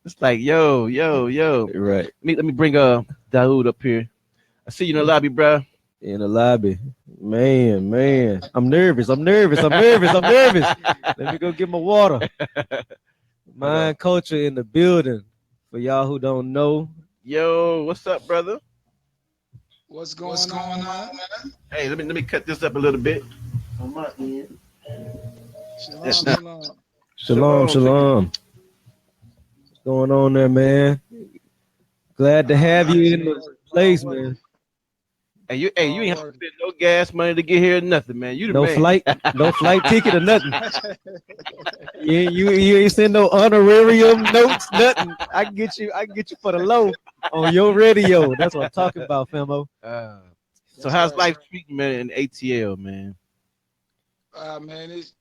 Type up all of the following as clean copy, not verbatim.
It's like, yo. Right. Let me bring Daud up here. I see you in the lobby, bro. In the lobby. Man. I'm nervous. Let me go get my water. Mind culture in the building. For y'all who don't know. Yo, what's up, brother? What's going on, man? Hey, let me cut this up a little bit. On my end. Shalom. What's going on there, man? Glad to have you in the place, man. Hey, you ain't have to spend no gas money to get here or nothing, man. You the man. No flight ticket or nothing. You ain't send no honorarium notes, nothing. I can get you for the low on your radio. That's what I'm talking about, Femo. So how's life treating, man, in ATL, man? Man, it's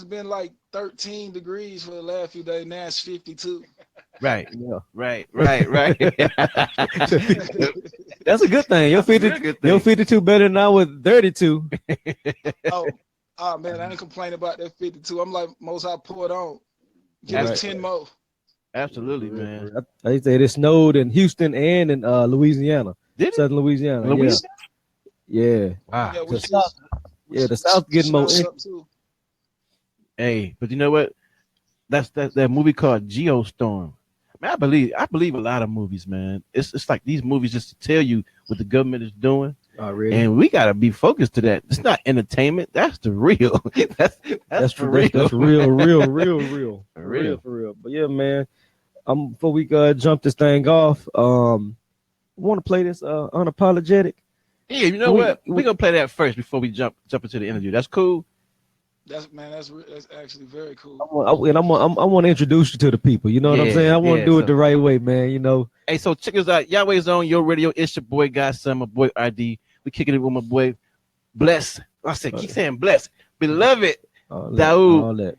been like 13 degrees for the last few days. Now it's 52. Right. Yeah. Right. That's a good thing. Your 52 better than I with 32. Oh man, I ain't complaining about that 52. I'm like, most I poured on. Give us 10 more. Absolutely, man. I said it snowed in Houston and in Louisiana. Did it? Southern Louisiana. Yeah. Wow. The South getting more. Hey, but you know what? That's that movie called Geostorm. Man, I believe a lot of movies, man. It's like these movies just to tell you what the government is doing. Oh, really? And we gotta be focused to that. It's not entertainment. That's the real. that's for real. That's real. For real. But yeah, man. Before we jump this thing off, want to play this unapologetic. Yeah, you know what? We're gonna play that first before we jump into the interview. That's cool. That's actually very cool. I want to introduce you to the people. You know what I'm saying? I want to do it the right way, man. You know. Hey, so check us out. Yahweh's on your radio. It's your boy Godson, my boy RD. We kicking it with my boy Bless. I said, keep saying Bless, beloved. Daud. All that.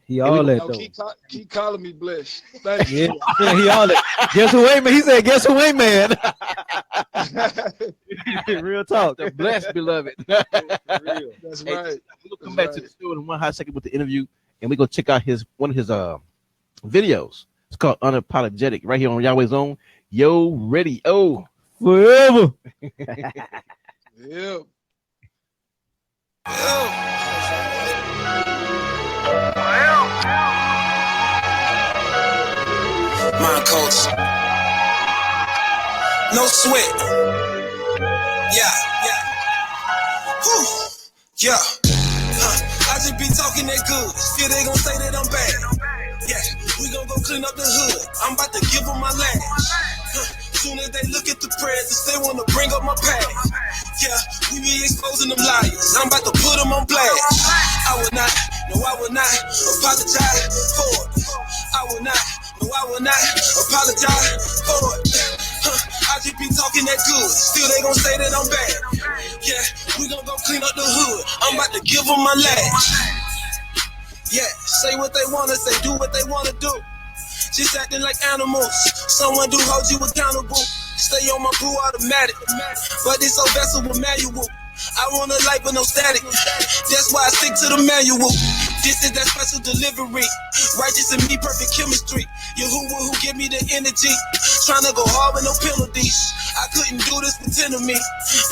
Keep calling me Bless. Thank you. Yeah, he all that. Guess who ain't man? He said, guess who ain't man? Real talk. The blessed beloved. That's right. We'll come back to the show in 1 hot second with the interview, and we're gonna check out one of his videos. It's called Unapologetic, right here on Yahweh's Own. Yo, ready. Oh, forever. Yep. Mind coach. No sweat. Yeah. Whew. Yeah. I just be talking that good. Still they gon' say that I'm bad. Yeah. We gon' go clean up the hood. I'm about to give them my lash. Soon as they look at the presents, they wanna bring up my past. Yeah, we be exposing them liars. I'm about to put them on blast. I will not apologize for it. I will not apologize for it. I just be talking that good. Still they gon' say that I'm bad. Yeah, we gon' go clean up the hood. I'm about to give them my lash. Yeah, say what they wanna say, do what they wanna do. Just acting like animals. Someone do hold you accountable. Stay on my crew automatic. But this old vessel will manual. I want a light but no static. That's why I stick to the manual. This is that special delivery. Righteous and me, perfect chemistry. Yahuwah who give me the energy. Trying to go hard with no penalties. I couldn't do this with 10 of me.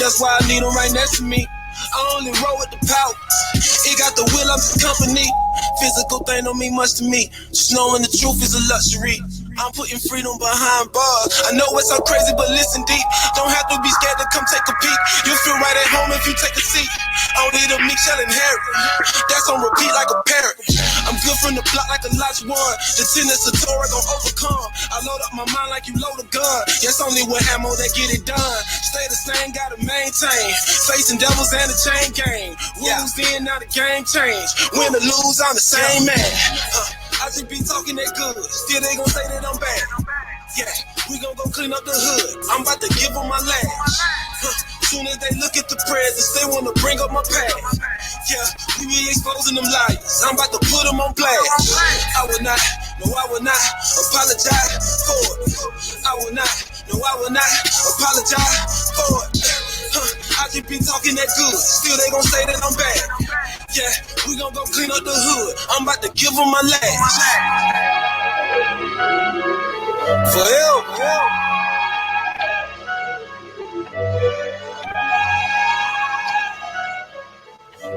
That's why I need them right next to me. I only roll with the power. It got the will, I'm just company. Physical thing don't mean much to me. Just knowing the truth is a luxury. I'm putting freedom behind bars. I know it sounds crazy, but listen deep. Don't have to be scared to come take a peek. You'll feel right at home if you take a seat. Only the meek shall inherit. That's on repeat like a parrot. I'm good from the block like a Lodge 1. The tenets of Torah gon' overcome. I load up my mind like you load a gun. Yes, only with ammo that get it done. Stay the same, gotta maintain. Facing devils and the chain gang. Rules in, now the game change. Win or lose, I'm the same man. I just be talking that good. Still they gon' say that I'm bad. Yeah, we gon' go clean up the hood. I'm about to give them my lash. Soon as they look at the presents, they wanna bring up my past. Yeah, we be exposing them liars. I'm about to put them on blast. I will not apologize for it. I will not apologize for it. I just be talking that good. Still they gon' say that I'm bad. Yeah, we gon' go clean up the hood. I'm about to give them my last. Forever.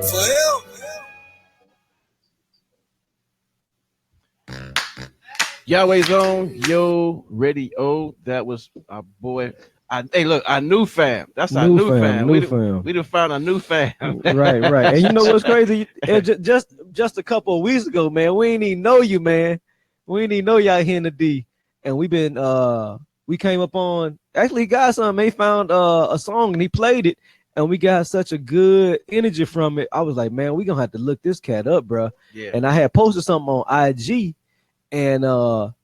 Forever. Yahweh's on Yo Radio. That was our boy. Hey, look, our new fam. That's our new fam. New fam. We done found a new fam. Right. And you know what's crazy? Just a couple of weeks ago, man, we ain't even know you, man. We ain't even know y'all here in the D, and we came up on actually got something. He found a song and he played it, and we got such a good energy from it. I was like, man, we gonna have to look this cat up, bro. Yeah. And I had posted something on IG, and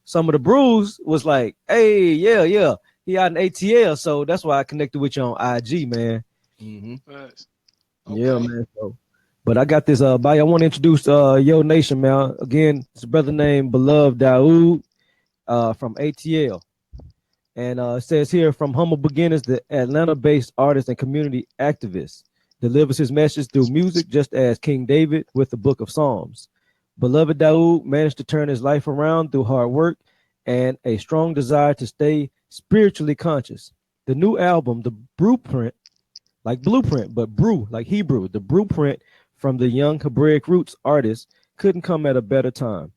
some of the brews was like, hey, yeah. He out in ATL, so that's why I connected with you on IG, man. Mm-hmm. Right. Yeah, Okay. man. So, but I got this bio. I want to introduce Yo Nation, man. Again, it's a brother named Beloved Daud from ATL. And it says here, from humble beginnings, the Atlanta-based artist and community activist delivers his message through music, just as King David with the Book of Psalms. Beloved Daud managed to turn his life around through hard work and a strong desire to stay spiritually conscious. The new album, The Blueprint, like blueprint, but brew, like Hebrew, the blueprint from the young Hebraic roots artist couldn't come at a better time.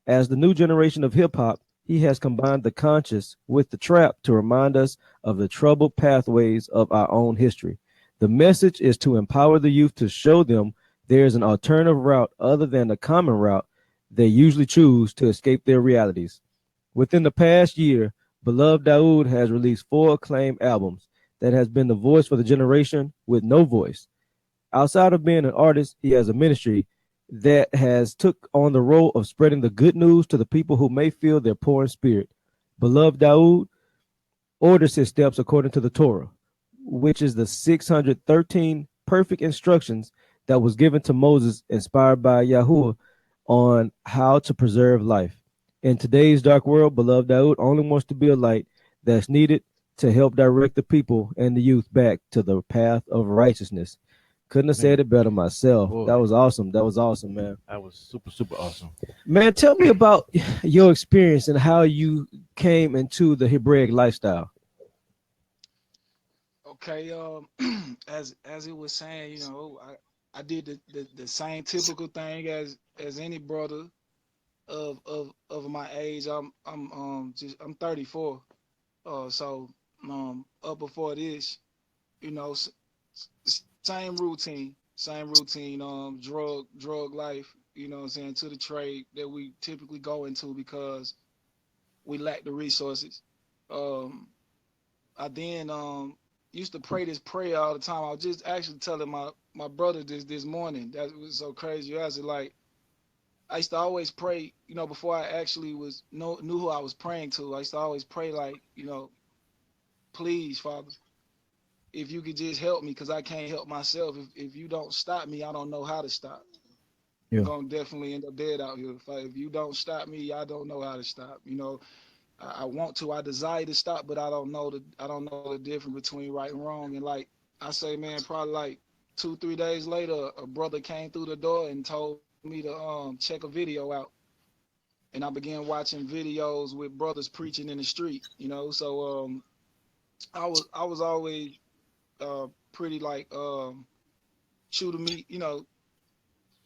As the new generation of hip hop, he has combined the conscious with the trap to remind us of the troubled pathways of our own history. The message is to empower the youth to show them there is an alternative route other than the common route they usually choose to escape their realities. Within the past year, Beloved Daud has released 4 acclaimed albums that has been the voice for the generation with no voice. Outside of being an artist, he has a ministry that has took on the role of spreading the good news to the people who may feel they're poor in spirit. Beloved Daud orders his steps according to the Torah, which is the 613 perfect instructions that was given to Moses, inspired by Yahweh, on how to preserve life. In today's dark world, Beloved Daud only wants to be a light that's needed to help direct the people and the youth back to the path of righteousness. Couldn't have said it better myself. Boy. That was awesome, man. That was super awesome. Man, tell me about your experience and how you came into the Hebraic lifestyle. Okay. As it was saying, I did the same typical thing as any brother of my age. I'm 34. So up before this, same routine, drug life, what I'm saying, to the trade that we typically go into because we lack the resources. I then used to pray this prayer all the time. I was just actually telling my brother this morning. That was so crazy. I was like, I used to always pray, before I actually knew who I was praying to. I used to always pray like, please, Father, if you could just help me, because I can't help myself. If you don't stop me, I don't know how to stop. Yeah. I'm gonna definitely end up dead out here. If you don't stop me, I don't know how to stop. I want to, I desire to stop, but I don't know the difference between right and wrong. And like I say, man, probably like 2-3 days later, a brother came through the door and told me to check a video out. And I began watching videos with brothers preaching in the street, So I was always pretty like chew the meat,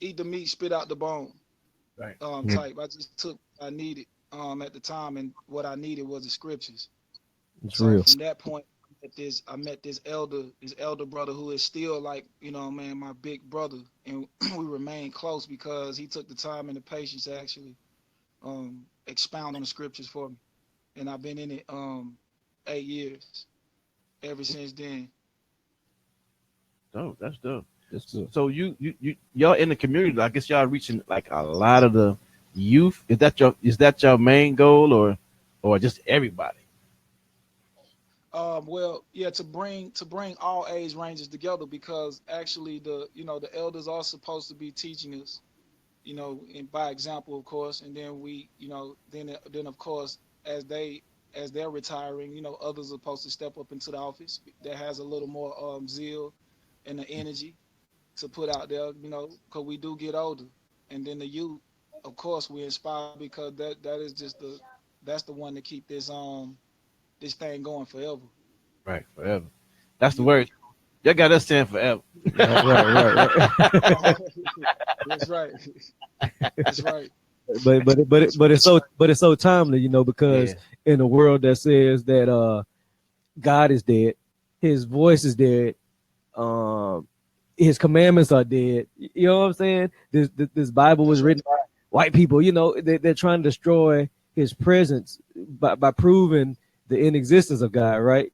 eat the meat, spit out the bone, Right. type. I just took what I needed at the time, and what I needed was the scriptures. It's So real. from that point, I met this elder brother who is still like, man, my big brother, and we remain close because he took the time and the patience to actually expound on the scriptures for me, and I've been in it 8 years ever since then. Dope. That's dope. That's good. So y'all in the community, I guess y'all reaching like a lot of the youth. Is that your main goal, or just everybody? Well, yeah, to bring all age ranges together, because actually the elders are supposed to be teaching us, and by example, of course, and then we, then of course, as they're retiring, others are supposed to step up into the office that has a little more zeal and the energy to put out there, you know, because we do get older, and then the youth, of course, we inspire because that is just that's the one to keep this thing going forever. Right, forever. That's the You know, word. Y'all got us saying forever. Right. that's right. That's right. But it's so timely, you know, because Yeah. in a world that says that God is dead, His voice is dead, um, His commandments are dead. You know what I'm saying? This Bible was That's right. written by white people. You know, they're trying to destroy His presence by proving the inexistence of God, right?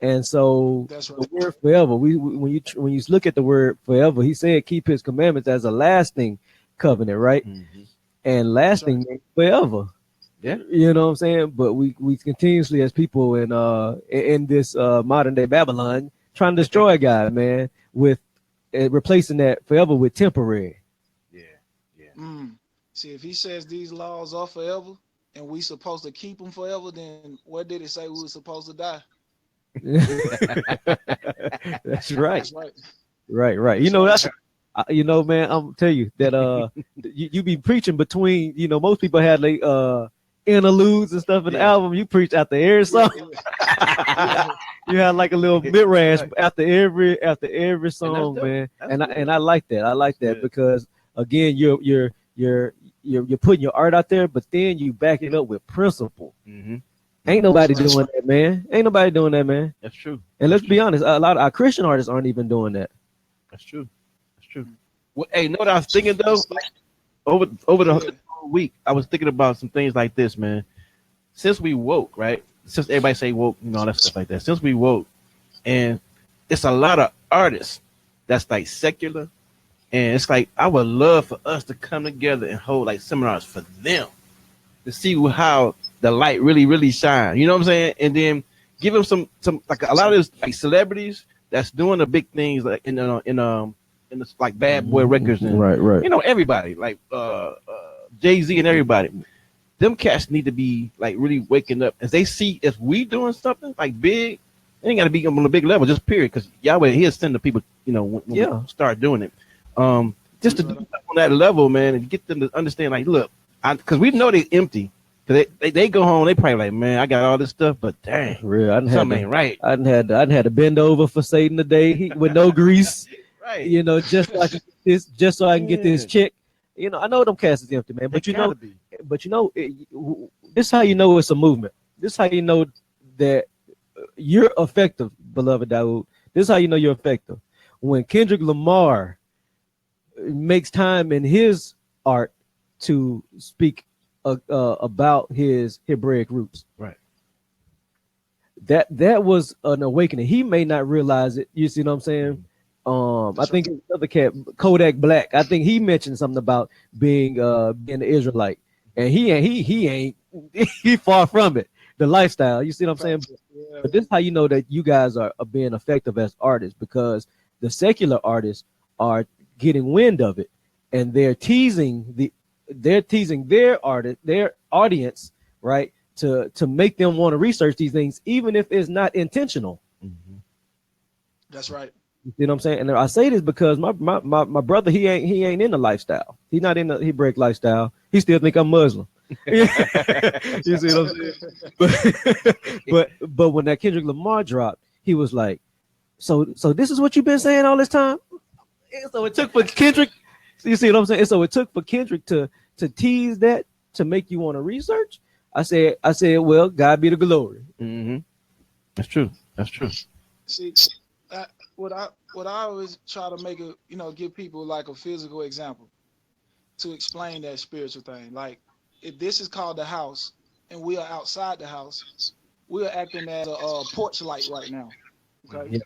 And so That's the right. word forever, when you look at the word forever, He said keep His commandments as a lasting covenant, right? Mm-hmm. And That's right. lasting means forever. Yeah. You know what I'm saying? But we continuously as people in this modern day Babylon trying to destroy God, man, with replacing that forever with temporary. Yeah. Yeah. See, if he says these laws are forever and we supposed to keep them forever, then where did it say we were supposed to die? That's right. That's right. Right. You That's know, right. you know, man, I'm tell you that you be preaching between, you know, most people had like interludes and stuff in the Yeah. album. You preach after every Yeah, song. yeah, You had like a little mid range after every And that's song, dope. man. That's And good. I like that. I like that Good. because again, you're putting your art out there, but then you back it up with principle. Mm-hmm. Ain't nobody That's doing right. that, man. Ain't nobody doing that, man. That's true. And That's let's be true. honest, a lot of our Christian artists aren't even doing that. That's true. That's true. Well, hey, know what I was thinking though? It's- Over Go the ahead. whole week, I was thinking about some things like this, man. Since we woke, right? Since everybody say woke, you know, all that stuff like that. Since we woke, and it's a lot of artists that's like secular, and it's like I would love for us to come together and hold like seminars for them to see how the light really shine. You know what I'm saying? And then give them some like a lot of this like celebrities that's doing the big things like in this like Bad Boy Records and Right. you know everybody like Jay-Z and everybody. Them cats need to be like really waking up as they see if we doing something like big. It ain't got to be on a big level, just period. Because Yahweh, He'll send the people, you know, when we start doing it. Just to do stuff on that level, man, and get them to understand, like, look, because we know they empty. Because they go home, they probably like, man, I got all this stuff, but dang, Real. something ain't right. I didn't had to bend over for Satan today with no grease. Right. You know, just so I can get this, just so I can get this chick. You know, I know them cats is empty, man. But They you know, gotta be. this is how you know it's a movement. This is how you know that you're effective, beloved Daud. This is how you know you're effective. When Kendrick Lamar makes time in his art to speak about his Hebraic roots. Right. That was an awakening. He may not realize it. You see what I'm saying? I think the other cat, Kodak Black. I think he mentioned something about being an Israelite, and he ain't he far from it. The lifestyle. You see what I'm saying? Yeah. But this is how you know that you guys are being effective as artists, because the secular artists are getting wind of it, and they're teasing their artist, their audience, right, to make them want to research these things, even if it's not intentional. Mm-hmm. That's right. You see what I'm saying? And I say this because my brother, he ain't in the lifestyle. He's not in the Hebraic lifestyle. He still think I'm Muslim. You see what I'm saying? But when that Kendrick Lamar dropped, he was like, so this is what you've been saying all this time. And so it took for Kendrick. You see what I'm saying? So it took for Kendrick to tease that, to make you want to research. I said, well, God be the glory. Mm-hmm. That's true. That's true. See, what I always try to make it, give people like a physical example to explain that spiritual thing. Like, if this is called the house and we are outside the house, we are acting as a porch light right now. Okay. Yeah.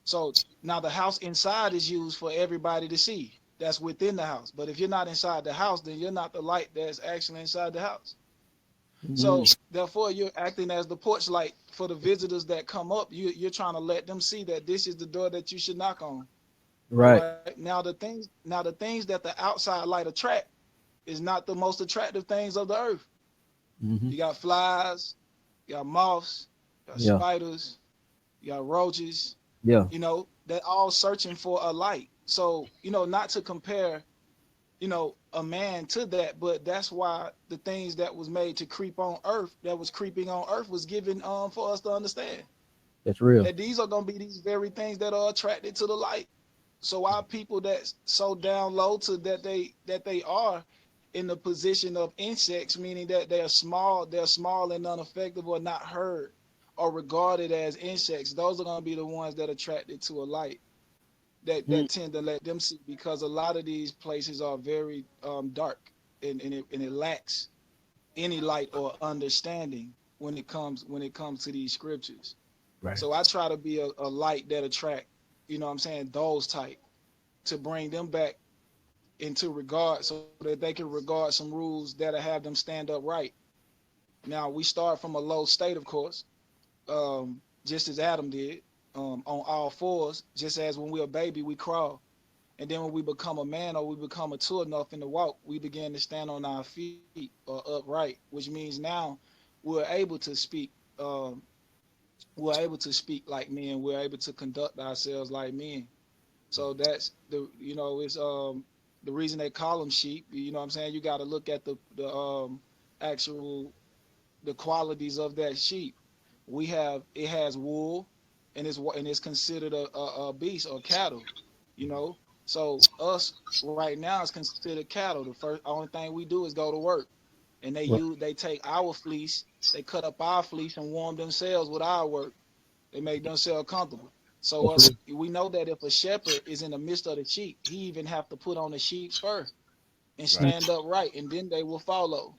So now the house inside is used for everybody to see. That's within the house. But if you're not inside the house, then you're not the light that's actually inside the house. So therefore, you're acting as the porch light for the visitors that come up. You're trying to let them see that this is the door that you should knock on. Right. Now the things that the outside light attract is not the most attractive things of the earth. Mm-hmm. You got flies, you got moths, you got spiders, you got roaches. Yeah. They're all searching for a light. So, not to compare, a man to that, but that's why the things that was made to creep on earth, that was creeping on earth, was given for us to understand That's real. that these are going to be these very things that are attracted to the light. So our people that's so down low to that they are in the position of insects, meaning that they're small and unaffected or not heard or regarded as insects. Those are going to be the ones that are attracted to a light that tend to let them see, because a lot of these places are very dark, and it lacks any light or understanding when it comes to these scriptures. Right. So I try to be a light that attract, those type, to bring them back into regard, so that they can regard some rules that'll have them stand up right. Now, we start from a low state, of course, just as Adam did, on all fours, just as when we're a baby, we crawl. And then when we become a man, or we become mature enough in the walk, we begin to stand on our feet or upright, which means now we're able to speak. We're able to speak like men. We're able to conduct ourselves like men. So that's it's the reason they call them sheep. You know what I'm saying? You got to look at the actual the qualities of that sheep. It has wool, and it's considered a beast or cattle. So us right now is considered cattle. The only thing we do is go to work, and they take our fleece, they cut up our fleece and warm themselves with our work. They make themselves comfortable. So we know that if a shepherd is in the midst of the sheep, he even have to put on the sheep's fur and stand upright, and then they will follow.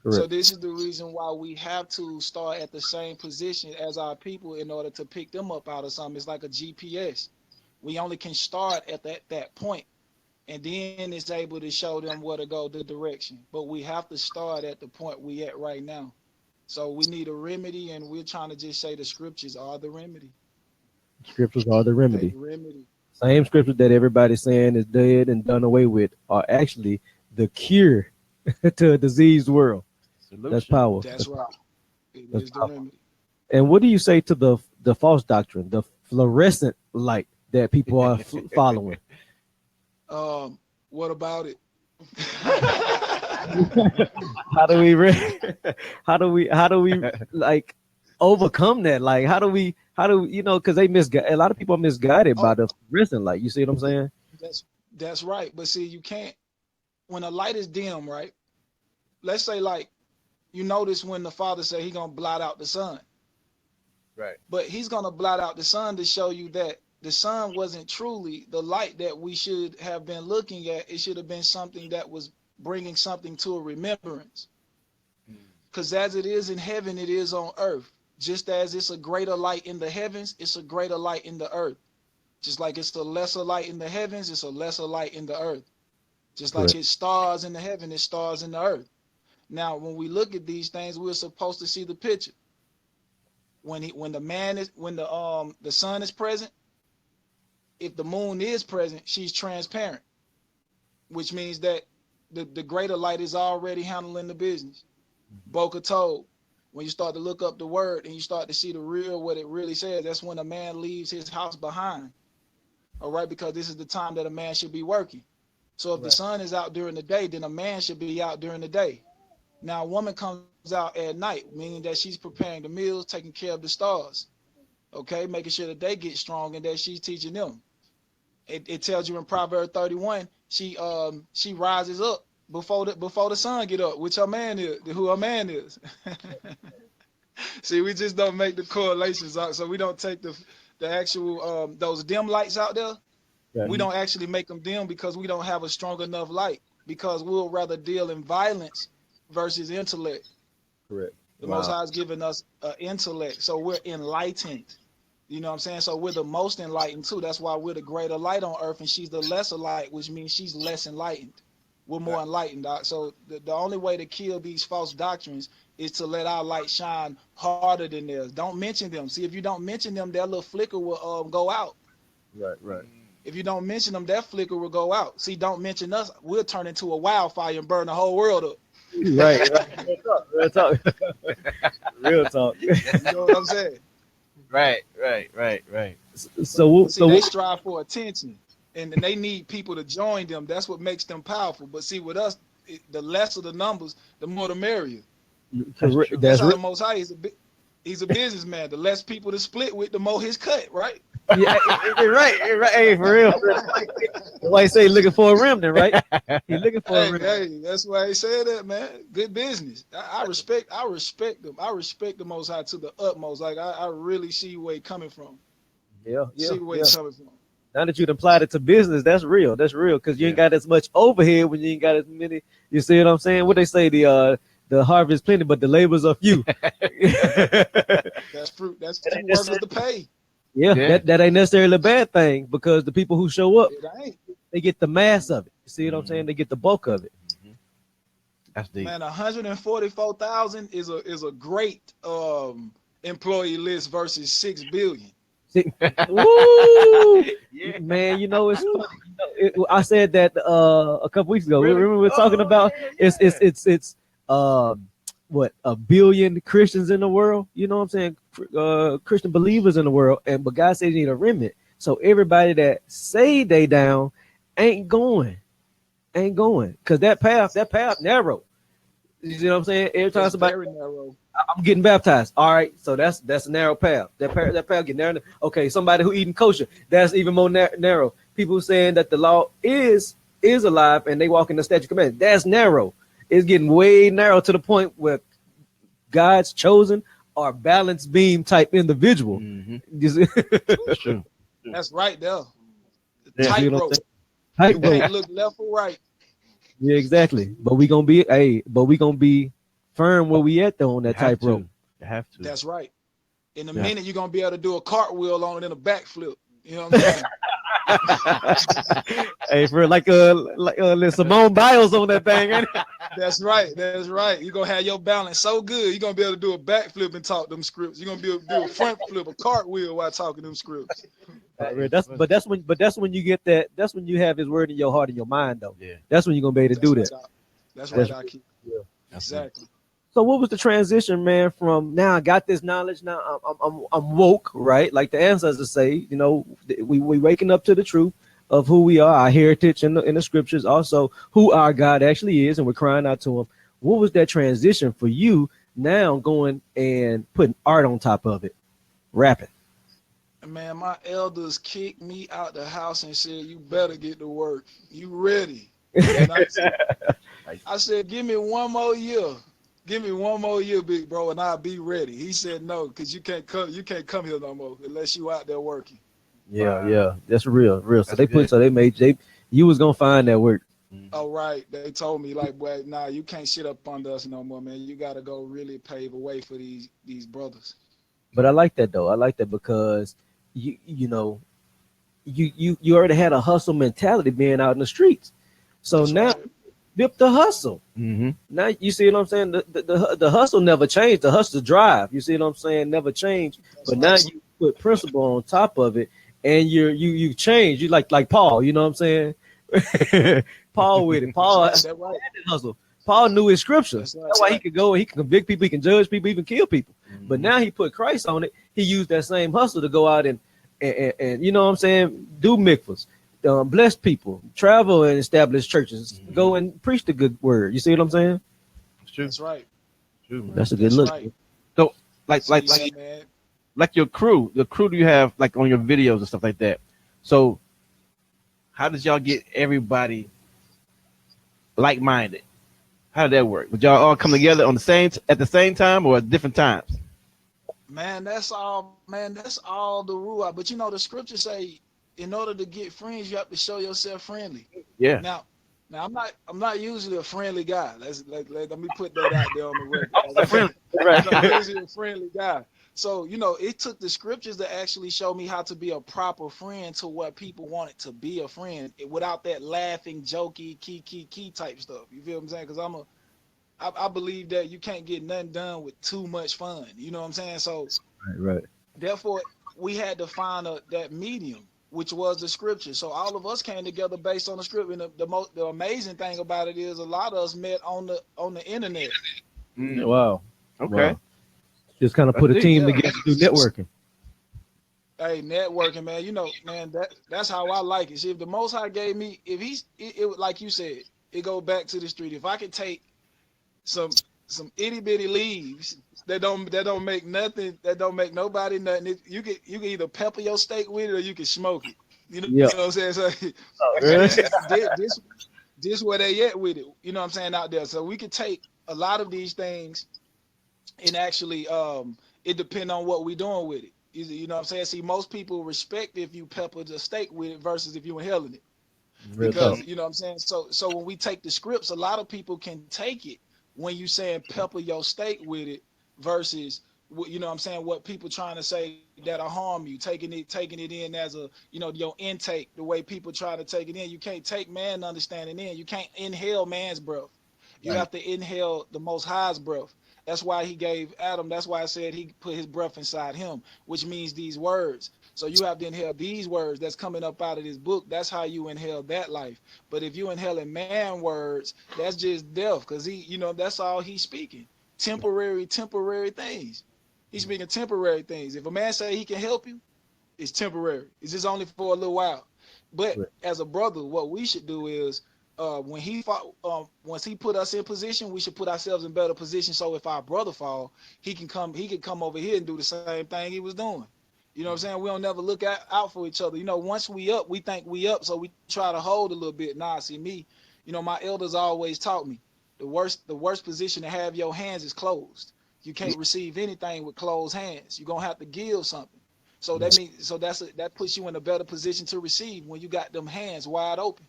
Correct. So this is the reason why we have to start at the same position as our people in order to pick them up out of something. It's like a GPS. We only can start at that point, and then it's able to show them where to go, the direction. But we have to start at the point we at right now. So we need a remedy, and we're trying to just say the scriptures are the remedy. Scriptures are the remedy. Same scriptures that everybody's saying is dead and done away with are actually the cure to a diseased world. Solution. That's power. That's right. It is the remedy. And what do you say to the false doctrine, the fluorescent light that people are following? What about it? How do we like overcome that? Like, how do we because they a lot of people are misguided by the fluorescent light. You see what I'm saying? That's right. But see, you can't, when a light is dim, right? Let's say, like, you notice when the Father said He's gonna blot out the sun. Right. But He's gonna blot out the sun to show you that the sun wasn't truly the light that we should have been looking at. It should have been something that was bringing something to a remembrance. Because as it is in heaven, it is on earth. Just as it's a greater light in the heavens, it's a greater light in the earth. Just like it's a lesser light in the heavens, it's a lesser light in the earth. Just like it's stars in the heaven, it's stars in the earth. Now, when we look at these things, we're supposed to see the picture. When the sun is present, if the moon is present, she's transparent, which means that the greater light is already handling the business. Boca told, when you start to look up the word and you start to see what it really says, that's when a man leaves his house behind. All right, because this is the time that a man should be working. So if the sun is out during the day, then a man should be out during the day. Now, a woman comes out at night, meaning that she's preparing the meals, taking care of the stars, okay, making sure that they get strong and that she's teaching them. It tells you in Proverbs 31, she rises up before the sun get up, which who her man is. See, we just don't make the correlations out, so we don't take the actual those dim lights out there. Yeah. We don't actually make them dim because we don't have a strong enough light, because we'll rather deal in violence versus intellect. Correct. The Most High has given us intellect, so we're enlightened. You know what I'm saying? So we're the most enlightened too. That's why we're the greater light on earth, and she's the lesser light, which means she's less enlightened. We're more enlightened. So the only way to kill these false doctrines is to let our light shine harder than theirs. Don't mention them. See, if you don't mention them, that little flicker will go out. Right. If you don't mention them, that flicker will go out. See, don't mention us. We'll turn into a wildfire and burn the whole world up. Right. Real talk. Real talk. You know what I'm saying? Right. So they strive for attention, and they need people to join them. That's what makes them powerful. But see, with us, the lesser the numbers, the more the merrier. That's how the Most High is. He's a businessman. The less people to split with, the more his cut, right? Yeah, right. Hey, for real. Why you say he looking for a remnant, right? He looking for a remnant. Hey, that's why he said that, man. Good business. I respect them. I respect the Most High to the utmost. Like I really see where he's coming from. See where he's coming from. Now that you'd applied it to business, that's real. That's real because you ain't got as much overhead when you ain't got as many. You see what I'm saying? What they say, the harvest plenty, but the labors are few. That's fruit. That's two workers to pay. Yeah. That ain't necessarily a bad thing because the people who show up, they get the mass of it. You see what I'm saying? They get the bulk of it. That's deep. Man, 144,000 is a great employee list versus 6 billion. Woo! Man, you know it's funny. I said that a couple weeks ago. Remember we were talking about it's what, 1 billion Christians in the world, you know what I'm saying? Christian believers in the world, but God says you need a remnant. So everybody that say they down ain't going, because that path narrow. You see what I'm saying? Every time somebody, I'm getting baptized. All right, so that's a narrow path. That path get narrow. Okay, somebody who eating kosher, that's even more narrow. People saying that the law is alive and they walk in the statute of commandments, that's narrow. It's getting way narrow to the point where God's chosen are balance beam type individual. That's true. That's right there. Tightrope. You can't look left or right. Yeah, exactly. But we gonna be firm where we at though on that tightrope. You have to. That's right. In a minute, you're gonna be able to do a cartwheel on it in a backflip. You know what I'm saying? Hey, for like Simone Biles on that thing, ain't it? That's right. You're gonna have your balance so good, you're gonna be able to do a backflip and talk them scripts. You're gonna be able to do a front flip, a cartwheel while talking them scripts. That's when you get that. That's when you have His word in your heart and your mind, though. Yeah. That's when you're gonna be able to do that. That's right. I keep. Yeah. Exactly. So what was the transition, man, from now I got this knowledge, now I'm woke, right? Like the ancestors say, you know, we waking up to the truth of who we are, our heritage in the scriptures, also who our God actually is, and we're crying out to him. What was that transition for you now going and putting art on top of it, rapping? Man, my elders kicked me out the house and said, you better get to work. You ready? And I said, give me one more year. Give me one more year, big bro, and I'll be ready. He said no, because you can't come here no more unless you out there working. Yeah, that's real. So you was gonna find that work. Oh right. They told me like, boy, nah, you can't sit up under us no more, man. You gotta go really pave a way for these brothers. But I like that though. I like that because you know, you already had a hustle mentality being out in the streets. So that's now right. Dip the hustle. Mm-hmm. Now you see what I'm saying? The hustle never changed. The hustle drive, you see what I'm saying, never changed. That's but right. Now you put principle on top of it, and you change. You like Paul, you know what I'm saying? Paul with it. Paul right. Hustle. Paul knew his scripture. That's why he could go and he can convict people, he can judge people, even kill people. Mm-hmm. But now he put Christ on it. He used that same hustle to go out and you know what I'm saying, do mikvahs. Bless people, travel and establish churches, go and preach the good word. You see what I'm saying? It's true. That's right. True, that's a good look. Right. So, like your crew do you have like on your videos and stuff like that? So, how does y'all get everybody like-minded? How did that work? Would y'all all come together at the same time or at different times? Man, that's all the rule. But you know, the scriptures say, in order to get friends, you have to show yourself friendly. Yeah. Now I'm not usually a friendly guy. Let me put that out there on the record. I'm not usually a friendly guy. So, you know, it took the scriptures to actually show me how to be a proper friend to what people wanted to be a friend without that laughing, jokey, key type stuff. You feel what I'm saying? Because I believe that you can't get nothing done with too much fun. You know what I'm saying? So right. Therefore, we had to find that medium, which was the scripture. So all of us came together based on the scripture. And the amazing thing about it is a lot of us met on the internet. Wow. Okay. Wow. Just kind of put a team together to do networking. Hey, networking, man. You know, man, that's how I like it. See, if the Most High gave me, if he's, it like you said, it go back to the street. If I could take some itty bitty leaves that don't make nothing, that don't make nobody nothing, you can either pepper your steak with it or you can smoke it. You know Yeah. what I'm saying? So Really? this where they at with it. You know what I'm saying, out there. So we could take a lot of these things and actually it depends on what we're doing with it. You know what I'm saying? See, most people respect if you pepper the steak with it versus if you inhaling it. Real Because talk. you know what I'm saying? So when we take the scripts, a lot of people can take it when you saying pepper your steak with it versus you know what I'm saying, what people trying to say that'll harm you, taking it in as a, you know, your intake, the way people try to take it in. You can't take man understanding in. You can't inhale man's breath. You Right. have to inhale the Most High's breath. That's why he gave Adam. That's why I said he put his breath inside him, which means these words. So you have to inhale these words that's coming up out of this book. That's how you inhale that life. But if you inhaling man words, that's just death, because he, you know, that's all he's speaking. Temporary things. He's speaking temporary things. If a man say he can help you, it's temporary. It's just only for a little while. But Right. as a brother, what we should do is when he fought, once he put us in position, we should put ourselves in better position. So if our brother fall, he can come over here and do the same thing he was doing. You know what I'm saying? We don't never look out for each other. You know, once we up, we think we up, so we try to hold a little bit. Nah, see me, you know, my elders always taught me the worst position to have your hands is closed. You can't receive anything with closed hands. You're gonna have to give something. So that means, that puts you in a better position to receive when you got them hands wide open.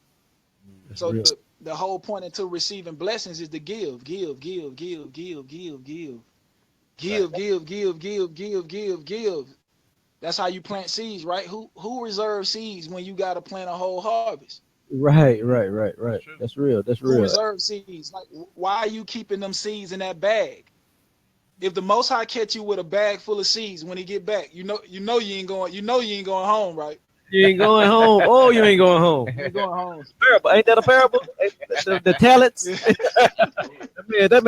That's So real. the whole point into receiving blessings is to give, give, give, give, give, give, give, Right. give, give, give, give, give, give, give. That's how you plant seeds, right? Who reserves seeds when you got to plant a whole harvest? Right. That's true. That's real. That's Who real. reserves seeds? Like, why are you keeping them seeds in that bag? If the Most High catch you with a bag full of seeds when he get back, you ain't going home, right? You ain't going home. Oh, you ain't going home. You ain't going home. Parable. Ain't that a parable? The talents. That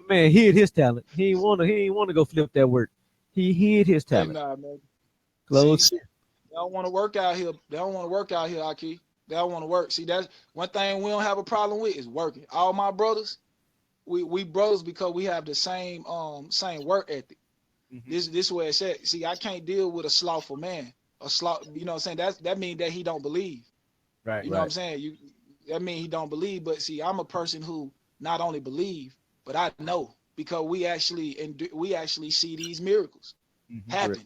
man hid his talent. He ain't wanna go flip that work. He hid his Hey, talent. nah, man. See, Close. they don't want to work out here. They don't want to work out here, Aki. They don't want to work. See, that's one thing we don't have a problem with is working. All my brothers, we brothers because we have the same work ethic. Mm-hmm. This way it's at. See, I can't deal with a slothful man. You know what I'm saying? That means that he don't believe. Right. You know what I'm saying? That means he don't believe. But see, I'm a person who not only believe, but I know, because we actually see these miracles Mm-hmm. Correct. happen.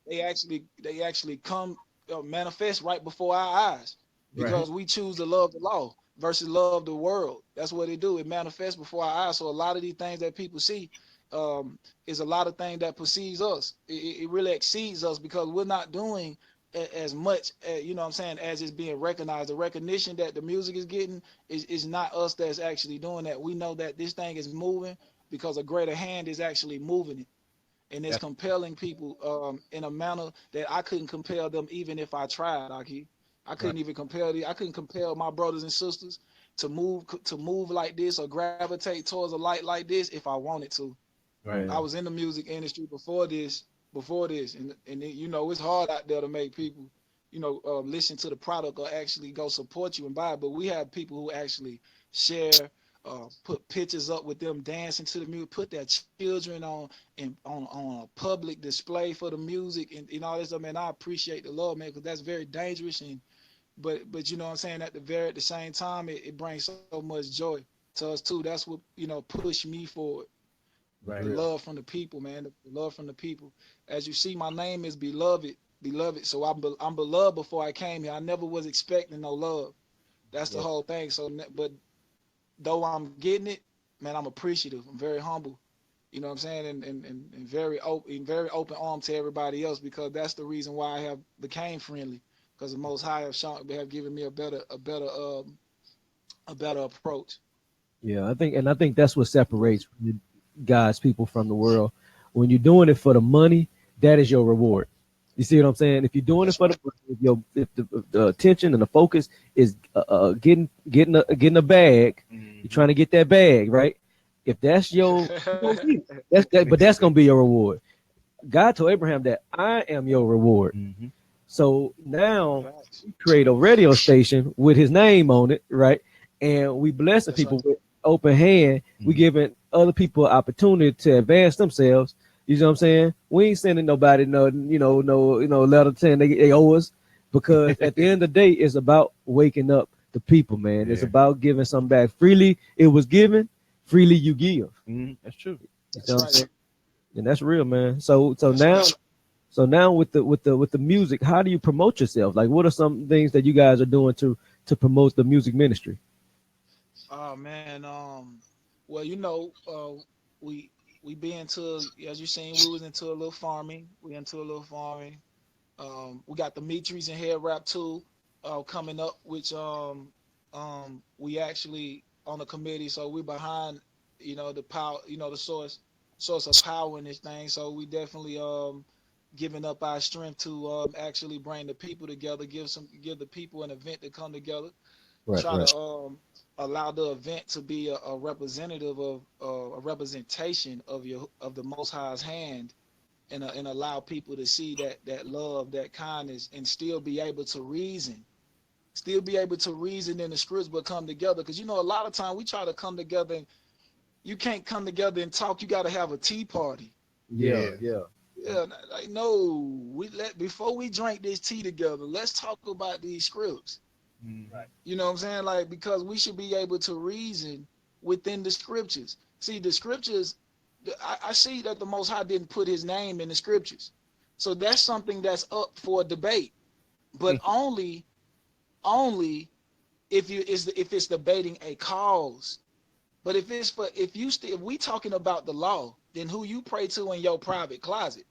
They actually come manifest right before our eyes, Right. because we choose to love the law versus love the world. That's what it do. It manifests before our eyes. So a lot of these things that people see is a lot of things that precedes us. It really exceeds us, because we're not doing as much, you know what I'm saying, as it's being recognized. The recognition that the music is getting is not us that's actually doing that. We know that this thing is moving because a greater hand is actually moving it, and it's That's compelling people in a manner that I couldn't compel them even if I tried. I right. couldn't even I couldn't compel my brothers and sisters to move like this or gravitate towards a light like this if I wanted to. Right. I was in the music industry before this, and you know, it's hard out there to make people, you know, listen to the product or actually go support you and buy it. But we have people who actually share, put pictures up with them dancing to the music, put their children on a public display for the music and all this stuff. Man, I appreciate the love, man, because that's very dangerous. And but you know what I'm saying, at the same time, it brings so much joy to us too. That's what, you know, pushed me forward. Right. The love from the people, man. The love from the people. As you see, my name is beloved, beloved. So I'm beloved before I came here. I never was expecting no love. That's the Yeah. whole thing. So, but though I'm getting it, man, I'm appreciative. I'm very humble. You know what I'm saying, and very open arm to everybody else, because that's the reason why I have became friendly, because the Most High have given me a better approach. Yeah, I think that's what separates God's people from the world. When you're doing it for the money, that is your reward. You see what I'm saying? If you're doing it That's for right. if the attention and the focus is getting a bag, Mm-hmm. you're trying to get that bag, right? If that's your, you're gonna get it. But that's gonna be your reward. God told Abraham that I am your reward. Mm-hmm. So now we create a radio station with his name on it, right? And we blessing That's people right. with open hand. We giving other people opportunity to advance themselves. You know what I'm saying? We ain't sending nobody no letter saying they owe us, because at the end of the day, it's about waking up the people, man. Yeah. It's about giving something back. Freely it was given, freely you give. Mm-hmm. That's true. You know what I'm saying? And that's real, man. So now with the music, how do you promote yourself? Like, what are some things that you guys are doing to promote the music ministry? Oh man, well, you know, we be into, as you seen, we was into a little farming. We into a little farming. We got the Metries and Head Wrap too, coming up, which we actually on the committee, so we behind, you know, the power, you know, the source of power in this thing. So we definitely giving up our strength to actually bring the people together, give the people an event to come together, try to allow the event to be a representative of a representation of the Most High's hand, and allow people to see that love, that kindness, and still be able to reason in the scripts, but come together. Because, you know, a lot of time we try to come together, and you can't come together and talk. You got to have a tea party. Yeah. Like, no, before we drink this tea together, let's talk about these scripts. Right. You know what I'm saying? Like, because we should be able to reason within the scriptures. See, the scriptures, I see that the Most High didn't put his name in the scriptures. So that's something that's up for debate. But only if it's debating a cause. But if we talking about the law, then who you pray to in your private closet,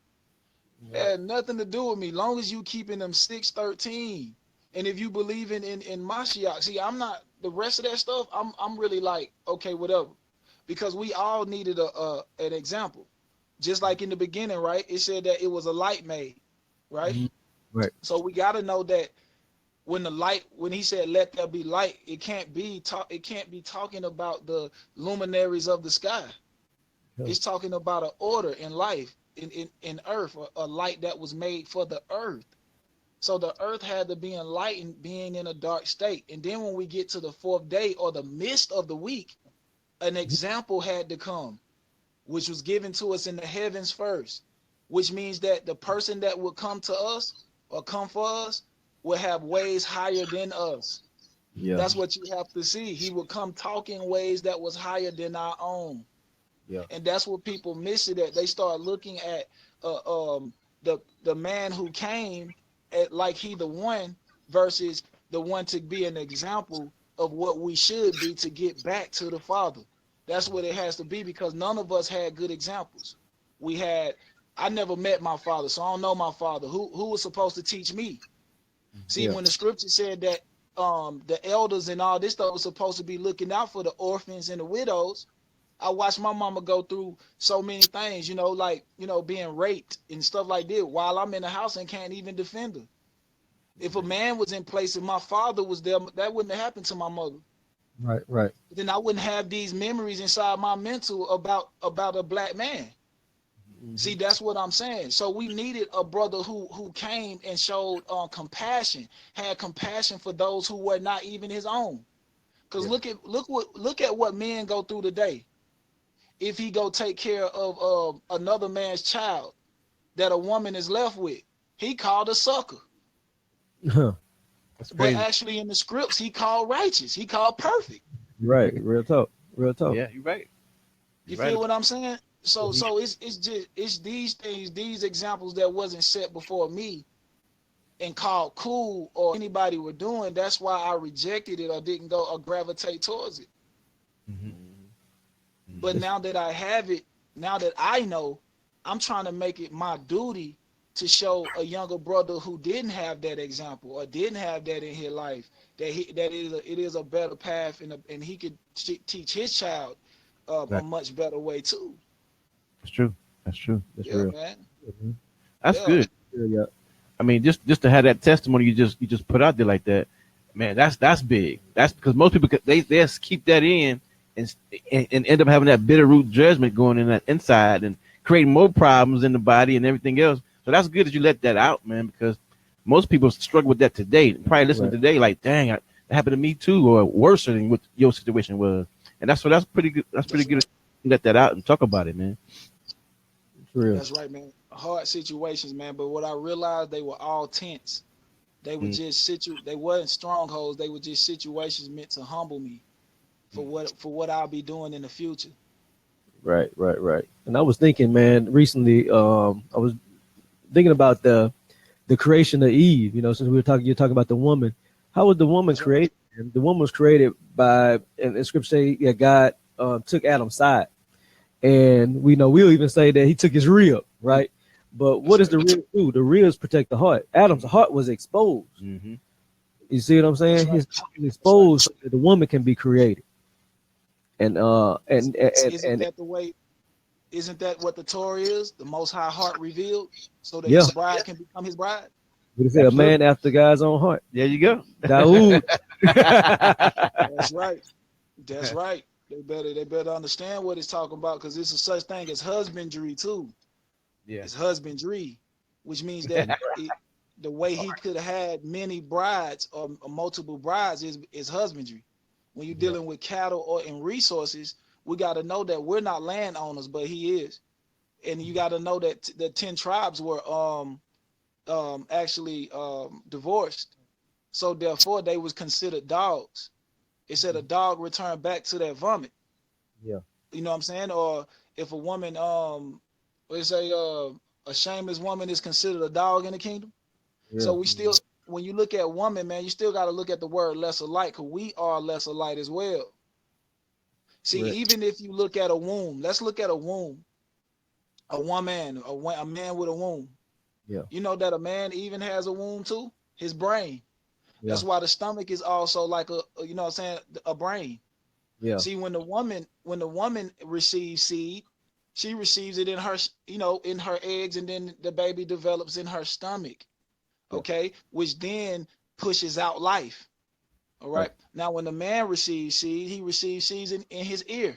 had nothing to do with me. Long as you keeping them 613. And if you believe in Mashiach, see, I'm not, the rest of that stuff, I'm really like, okay, whatever. Because we all needed an example. Just like in the beginning, right? It said that it was a light made, right? Mm-hmm. Right. So we got to know that when he said let there be light, it can't be talking about the luminaries of the sky. It's talking about an order in life, in earth, a light that was made for the earth. So the earth had to be enlightened, being in a dark state. And then when we get to the fourth day, or the midst of the week, an example had to come, which was given to us in the heavens first, which means that the person that would come to us or come for us will have ways higher than us. Yeah. That's what you have to see. He would come talking ways that was higher than our own. Yeah. And that's what people miss it at. They start looking at the man who came at like he the one, versus the one to be an example of what we should be to get back to the Father. That's what it has to be, because none of us had good examples. I never met my father, so I don't know my father. Who was supposed to teach me? See, when the scripture said that the elders and all this stuff was supposed to be looking out for the orphans and the widows, I watched my mama go through so many things, like, being raped and stuff like that while I'm in the house and can't even defend her. If a man was in place and my father was there, that wouldn't have happened to my mother. Right. Then I wouldn't have these memories inside my mental about a black man. Mm-hmm. See, that's what I'm saying. So we needed a brother who came and showed compassion, had compassion for those who were not even his own. Because look at what men go through today. If he go take care of another man's child that a woman is left with, he called a sucker. That's crazy. But actually in the scripts, he called righteous. He called perfect. Right. Real talk. Yeah, you're right. You feel what I'm saying? So it's these things, these examples that wasn't set before me and called cool or anybody were doing. That's why I rejected it or didn't go or gravitate towards it. Mm-hmm. But now that I have it, now that I know, I'm trying to make it my duty to show a younger brother who didn't have that example or didn't have that in his life, that it is a better path, and he could teach his child a much better way too. That's true. That's real, man. Mm-hmm. That's good. Yeah. I mean, just to have that testimony you just put out there like that, man. That's big. That's because most people they just keep that in and end up having that bitter root judgment going in that inside and creating more problems in the body and everything else. So that's good that you let that out, man, because most people struggle with that today. Probably listening today, like, dang, that happened to me too, or worse than what your situation was. And that's pretty good. That's pretty good to let that out and talk about it, man. That's right, man. Hard situations, man. But what I realized, they were all tense. They were just they wasn't strongholds. They were just situations meant to humble me for what I'll be doing in the future. Right. And I was thinking, man, recently, I was thinking about the creation of Eve. You know, since you're talking about the woman. How was the woman created? And the woman was created by, and the scripture say, God took Adam's side, and we'll even say that he took his rib, right? But what does the rib do? The ribs protect the heart. Adam's heart was exposed. Mm-hmm. You see what I'm saying? His heart was exposed so that the woman can be created. And isn't that the way? Isn't that what the Torah is? The Most High heart revealed, so that his bride can become his bride. What is it? A man after God's own heart. There you go. Daud. That's right. That's right. They better understand what it's talking about, because this is such thing as husbandry too. Yeah. It's husbandry, which means that the way he could have had many brides or multiple brides is husbandry. When you're dealing with cattle or in resources, we got to know that we're not landowners, but he is. And you got to know that the 10 tribes were actually divorced. So therefore they was considered dogs. It said a dog returned back to their vomit. Yeah. You know what I'm saying? Or if a woman, let's say a shameless woman is considered a dog in the kingdom. Yeah. So we still, when you look at woman, man, you still got to look at the word lesser light, because we are lesser light as well. See, even if you look at a womb, let's look at a womb. A woman, a man with a womb. Yeah. You know that a man even has a womb too? His brain. Yeah. That's why the stomach is also like a brain. Yeah. See, when the woman receives seed, she receives it in her, in her eggs, and then the baby develops in her stomach. Okay, which then pushes out life. All right. Now, when the man receives seed, he receives seeds in his ear.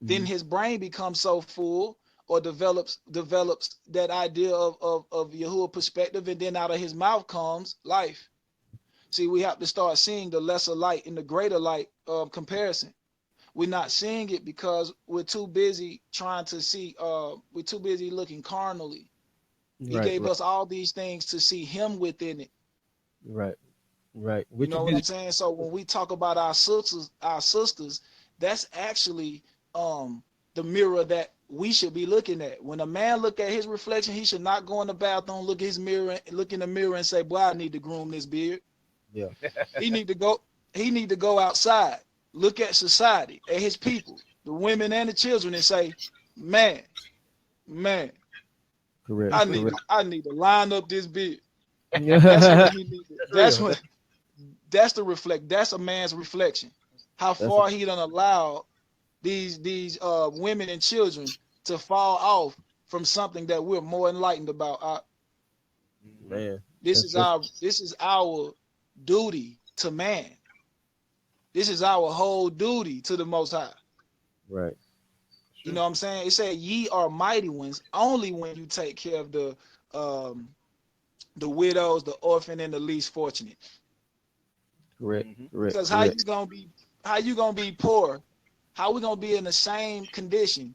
Then his brain becomes so full, or develops that idea of Yahuwah perspective, and then out of his mouth comes life. See, we have to start seeing the lesser light in the greater light comparison. We're not seeing it because we're too busy trying to see, we're too busy looking carnally. He gave us all these things to see him within it. Right. You know what I'm saying? So when we talk about our sisters, that's actually the mirror that we should be looking at. When a man look at his reflection, he should not go in the bathroom, look at his mirror, look in the mirror and say, boy, I need to groom this beard. Yeah. He need to go outside, look at society, at his people, the women and the children, and say, man. Correct. I need to line up this beard. That's what he needs. That's a man's reflection. How far he done allowed these women and children to fall off from something that we're more enlightened about. Man, this is our duty to man. This is our whole duty to the Most High. Right. You know what I'm saying? It said, "Ye are mighty ones only when you take care of the widows, the orphan, and the least fortunate." Correct. Because how you gonna be poor? How we gonna be in the same condition?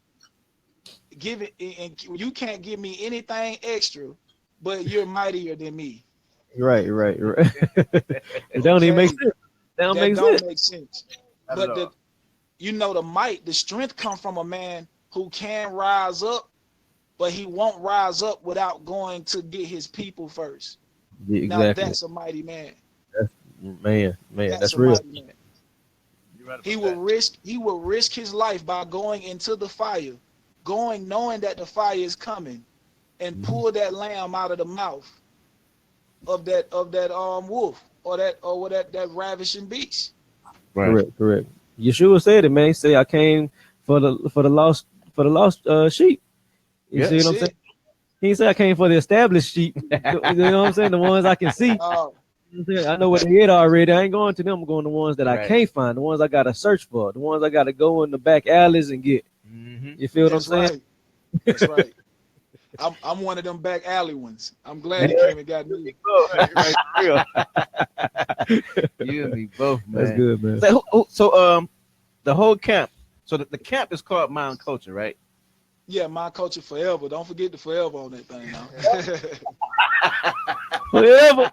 And you can't give me anything extra, but you're mightier than me. Right. It don't even make sense. That don't make sense. But the might, the strength come from a man who can rise up, but he won't rise up without going to get his people first. Yeah, exactly. Now that's a mighty man. That's real. Man. Right, he will risk his life by going into the fire, knowing that the fire is coming, and pull that lamb out of the mouth of that wolf or that ravishing beast. Right. Correct. Yeshua said it, man. He said, "I came for the lost sheep." You see what I'm saying? He said, "I came for the established sheep." You know what I'm saying? The ones I can see. I know where they hid already. I ain't going to them. I'm going to the ones that I can't find, the ones I gotta search for, the ones I gotta go in the back alleys and get. You feel what I'm saying? That's right. I'm one of them back alley ones. I'm glad he came and got me. Right, for real. You and me both, man. That's good, man. So the whole camp. So the camp is called Mound Culture, right? Yeah, my culture forever. Don't forget the forever on that thing now. Forever.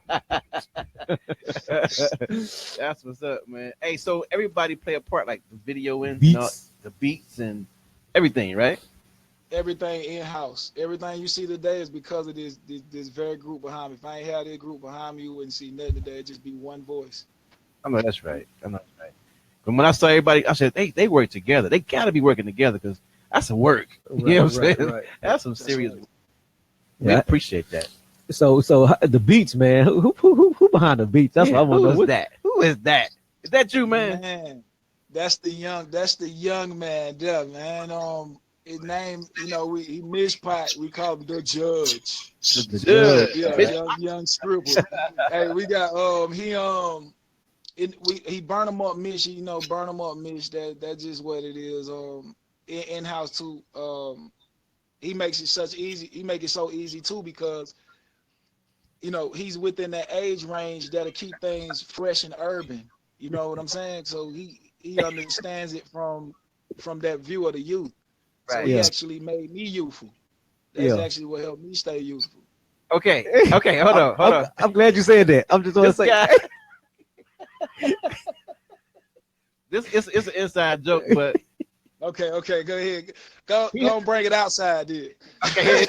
That's what's up, man. Hey, so everybody play a part, like the video and Beats. the beats and everything, right? Everything in house. Everything you see today is because of this very group behind me. If I ain't had this group behind me, you wouldn't see nothing today. It'd just be one voice. I know that's right. But when I saw everybody, I said they work together. They got to be working together because that's some work. You know what I'm saying? Right. That's some serious work. We Yeah. appreciate that. So the beats, man. Who behind the beats? That's what I want to know. Who is that? Who is that? Is that you, man? Man, that's the young man there, man. His name, he mishpat. We call him the judge. The judge. Yeah, young scribble. Hey, we got he burn them up, Mish. Burn them up, Mish. That's just what it is. In house too. He makes it such easy. He make it so easy too because he's within that age range that'll keep things fresh and urban. You know what I'm saying? So he understands it from that view of the youth. So Right. he actually made me youthful. That's actually what helped me stay youthful. Okay, hold on. I'm glad you said that. I'm just going to say. Guy, this is an inside joke, but Okay, go ahead. Go and bring it outside, dude. okay.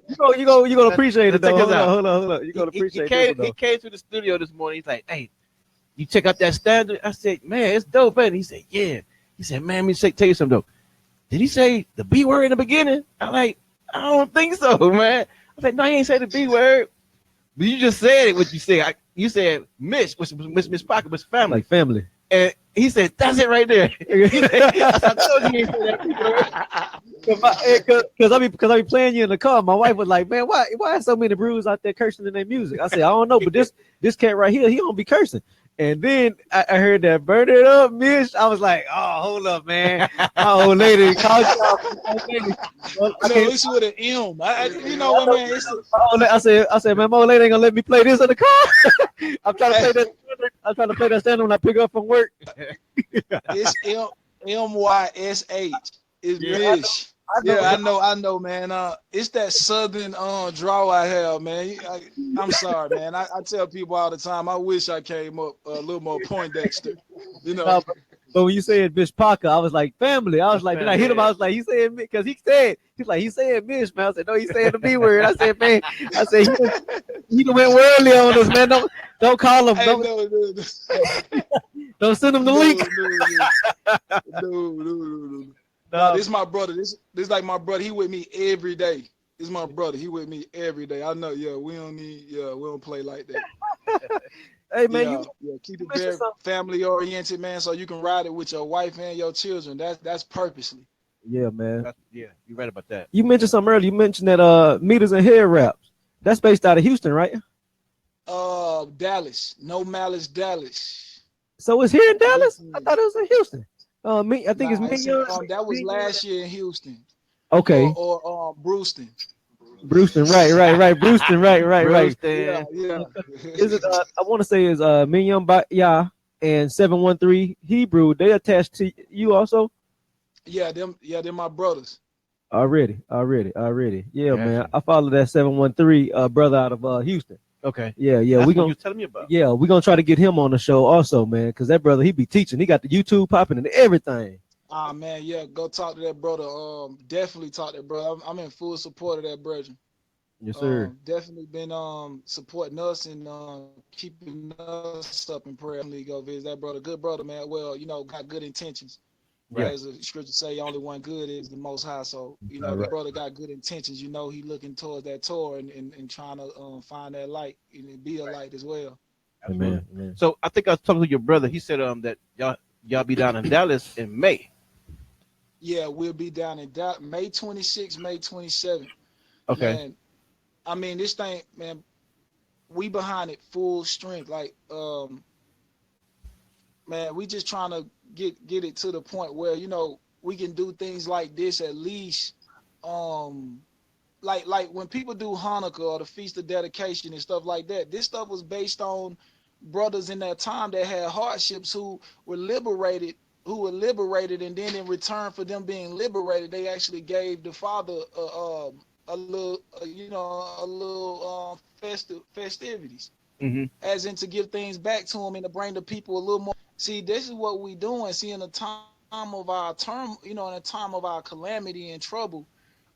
You gonna appreciate it though. Check this out. Hold on. You gonna appreciate it. He came to the studio this morning. He's like, "Hey, you check out that standard?" I said, "Man, it's dope." And he said, "Yeah." He said, "Man, let me tell you something though. Did he say the B word in the beginning?" I'm like, "I don't think so, man." I was like, "No, he ain't say the B word." But you just said it. What you said? You said Miss, which was Miss Pocket, was family. Like family. And he said, "That's it right there." He said, I told you he ain't say that B word. Because I be playing you in the car. My wife was like, "Man, why are so many brews out there cursing in their music?" I said, "I don't know, but this cat right here, he don't be cursing." And then I heard that "burn it up, Mish." I was like, "Oh, hold up, man." My old lady called you. It's with an M. You know what, man? I said, "Man, my old lady ain't gonna let me play this in the car." I'm trying to play that. I'm trying to play that standard when I pick up from work. It's MYSH. It's Mish. I know, man. It's that southern draw I have, man. I'm sorry, man. I tell people all the time, I wish I came up a little more Poindexter. But when you said Mish Parker, I was like family. I was like, then I hit him. I was like, he said because he said Mish, man. I said, no, he said the B word. I said, man, he went worldly on us, man. Don't call him. Don't send him the link. No, this is my brother. This is like my brother. He with me every day. This is my brother. He with me every day. I know. Yeah, we don't play like that. Hey man, keep it very family oriented, man. So you can ride it with your wife and your children. That's purposely. Yeah, man. You're right about that. You mentioned something earlier. You mentioned that meters and hair wraps. That's based out of Houston, right? Dallas. No Malice, Dallas. So it's here in Dallas? I thought it was in Houston. I think it's that was last year in Houston. Okay. Or Brewston. Brewston, right. Brewston, right. Yeah. Is it? I want to say is Minyan Ba and 713 Hebrew. They attached to you also. Yeah, they're my brothers. Already. Yeah, man. I follow that 713 brother out of Houston. Okay. Yeah. That's we what gonna you telling me about. Yeah, we're gonna try to get him on the show also, man. Because that brother, he be teaching. He got the YouTube popping and everything. Ah man, yeah. Go talk to that brother. Definitely talk to that brother. I'm in full support of that brother. Yes, sir. Definitely been supporting us and keeping us up in prayer. Go visit that brother. Good brother, man. Well, got good intentions. Right. As the scripture say, only one good is the Most High. So the brother got good intentions. He looking towards that Torah and trying to find that light and be a light as well. Amen. So I think I was talking to your brother. He said that y'all be down in Dallas in May. Yeah, we'll be down in May 26th, May 27th. Okay. Man, I mean, this thing, man, we behind it full strength. Like, man, we just trying to get it to the point where, we can do things like this at least like when people do Hanukkah or the Feast of Dedication and stuff like that, this stuff was based on brothers in that time that had hardships who were liberated, and then in return for them being liberated, they actually gave the father a little festivities, as in to give things back to him and to bring the people a little more. See, this is what we doing. See, in the time of our in the time of our calamity and trouble,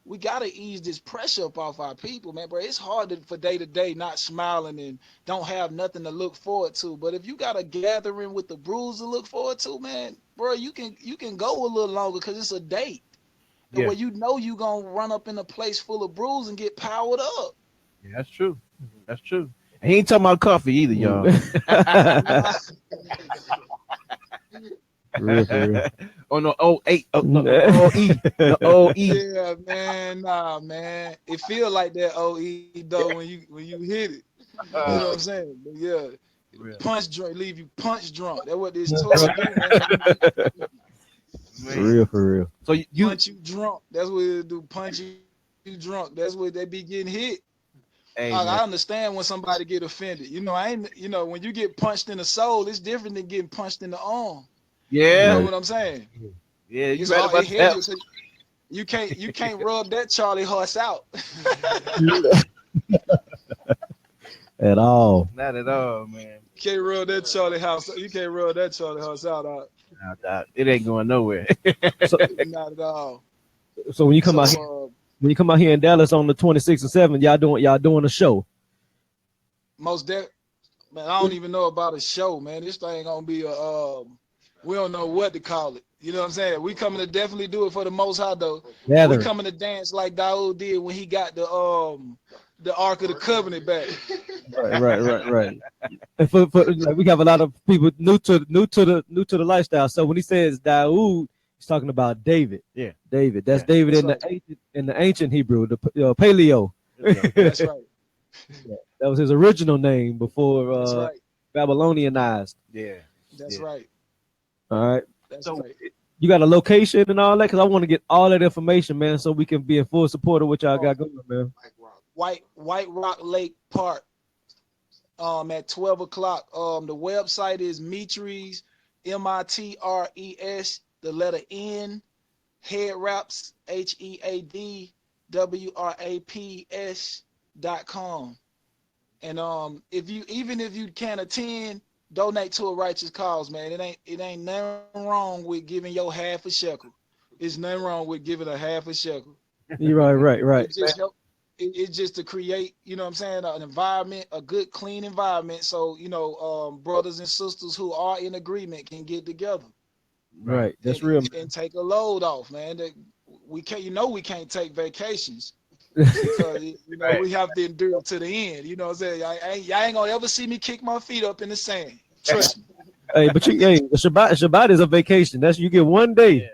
we gotta ease this pressure up off our people, man, bro. It's hard for day to day not smiling and don't have nothing to look forward to. But if you got a gathering with the brews to look forward to, man, bro, you can go a little longer because it's a date. Yeah. Where you know you gonna run up in a place full of brews and get powered up. Yeah, that's true. That's true. And he ain't talking about coffee either, y'all. Real. Oh no, 08. Oh, no, OE. The OE. Yeah, man. Nah, man. It feel like that OE though when you hit it. You know what I'm saying? But yeah. Real. Punch drunk, leave you punch drunk. That's what this tour do, man. For real. So you punch you drunk. That's what it do. Punch you drunk. That's what they be getting hit. Hey, I understand when somebody get offended. You know, when you get punched in the soul, it's different than getting punched in the arm. Yeah. You know what I'm saying? Yeah, you right about that. So you can't rub that Charlie horse out. At all. Not at all, man. You can't rub that Charlie house. You can't rub that Charlie horse out. It ain't going nowhere. Not at all. So when you come out here, when you come out here in Dallas on the 26th and 7th, y'all doing a show. Most definitely, man. I don't even know about a show, man. This thing gonna be we don't know what to call it. You know what I'm saying? We coming to definitely do it for the Most High, though. We coming to dance like Daud did when he got the Ark of the Covenant back. Right. And for like, we have a lot of people new to the lifestyle. So when he says Daud, he's talking about David. Yeah, David. That's David in the ancient Hebrew, the Paleo. That's right. That was his original name before Babylonianized. Yeah, that's right. All right. That's right. You got a location and all that? Because I want to get all that information, man, so we can be in full support of what y'all got going, man. White Rock Lake Park. At 12 o'clock. The website is Mitries, MITRES, the letter N, Head Wraps, HEADWRAPS.com. And if you can't attend, donate to a righteous cause, man. It ain't nothing wrong with giving your half a shekel. It's nothing wrong with giving a half a shekel. You're right. It's just to create, you know what I'm saying, an environment, a good, clean environment, so brothers and sisters who are in agreement can get together. Right, that's real. And take a load off, man. We can't take vacations. Because we have to endure to the end. You know what I'm saying? Y'all ain't gonna ever see me kick my feet up in the sand. Trust me. Hey, but the Shabbat is a vacation. That's you get 1 day. Yeah.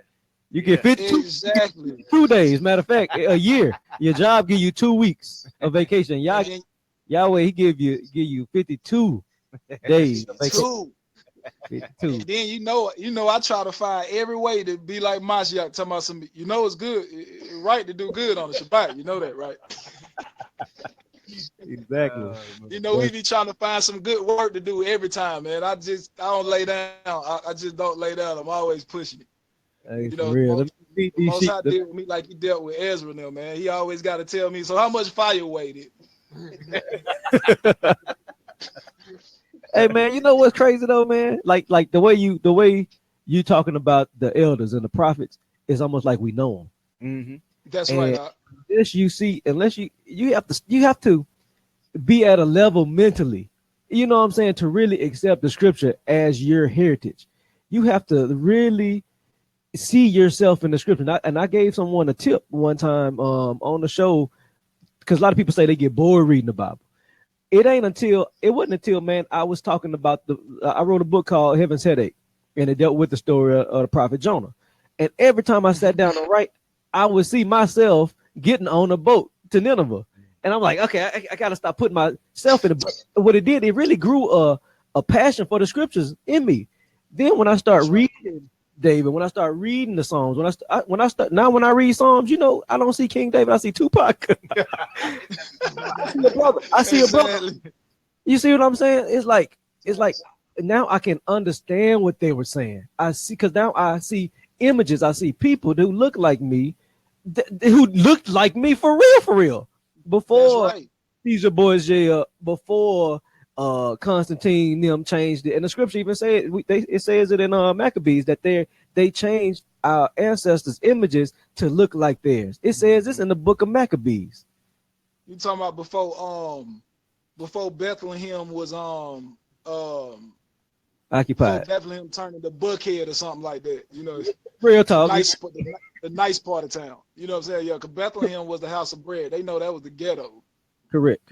You get 52 exactly 2 days. Matter of fact, a year. Your job give you 2 weeks of vacation. Yahweh, he give you 52 days of vacation. 52. And then I try to find every way to be like Mashiach, talking about some. It's good, it's right to do good on the Shabbat. You know that, right? Exactly. We be trying to find some good work to do every time, man. I don't lay down. I just don't lay down. I'm always pushing it. Hey, real. Most High deal with me like he dealt with Ezra now, man. He always got to tell me. So how much fire weighted? Hey man, you know what's crazy though, man? Like the way you talking about the elders and the prophets, it's almost like we know them. Mm-hmm. That's right. Unless you have to be at a level mentally, you know what I'm saying, to really accept the scripture as your heritage. You have to really see yourself in the scripture. And I gave someone a tip one time on the show, because a lot of people say they get bored reading the Bible. It wasn't until, man, I was talking about I wrote a book called Heaven's Headache, and it dealt with the story of the prophet Jonah. And every time I sat down to write, I would see myself getting on a boat to Nineveh. And I'm like, okay, I got to stop putting myself in the boat. What it did, it really grew a passion for the scriptures in me. Then when I start reading David. When I start reading the Psalms, when I read Psalms, you know, I don't see King David. I see Tupac. I see a brother. I see a brother. Exactly. You see what I'm saying? It's like now I can understand what they were saying. I see, because now I see images. I see people who look like me, who looked like me for real, for real. That's Before right. Caesar Borgia, before Constantine them changed it, and the scripture even said it says it in Maccabees that they changed our ancestors' images to look like theirs. It says this in the book of Maccabees. You talking about before Bethlehem was before Occupied. Bethlehem turned into Buckhead or something like that. You know, Real the talk. nice part of town. You know what I'm saying? Yeah, because Bethlehem was the house of bread. They know that was the ghetto. Correct.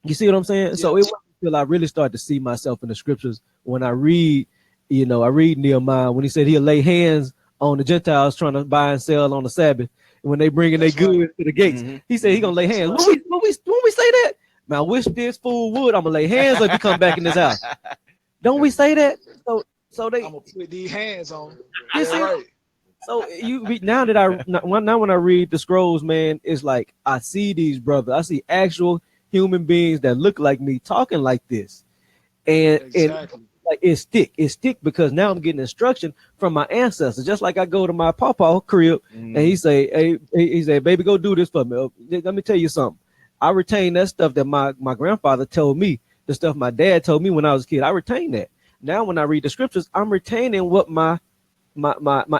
You see what I'm saying? Yeah. So it wasn't until I really started to see myself in the scriptures when I read, I read Nehemiah when he said he'll lay hands on the Gentiles trying to buy and sell on the Sabbath. And when they bring in their That's right. goods to the gates, he said he gonna lay That's hands. right. When we say that, man, I wish this fool would. I'm gonna lay hands if he come back in this house. Don't we say that? So they I'm gonna put these hands on. you That's see. right. So you read now when I read the scrolls, man, it's like I see these brothers. I see actual human beings that look like me talking like this, and Exactly. like it stick because now I'm getting instruction from my ancestors. Just like I go to my pawpaw crib and he say, hey, baby, go do this for me. Let me tell you something. I retain that stuff that my grandfather told me, the stuff my dad told me when I was a kid. I retain that. Now when I read the scriptures, I'm retaining what my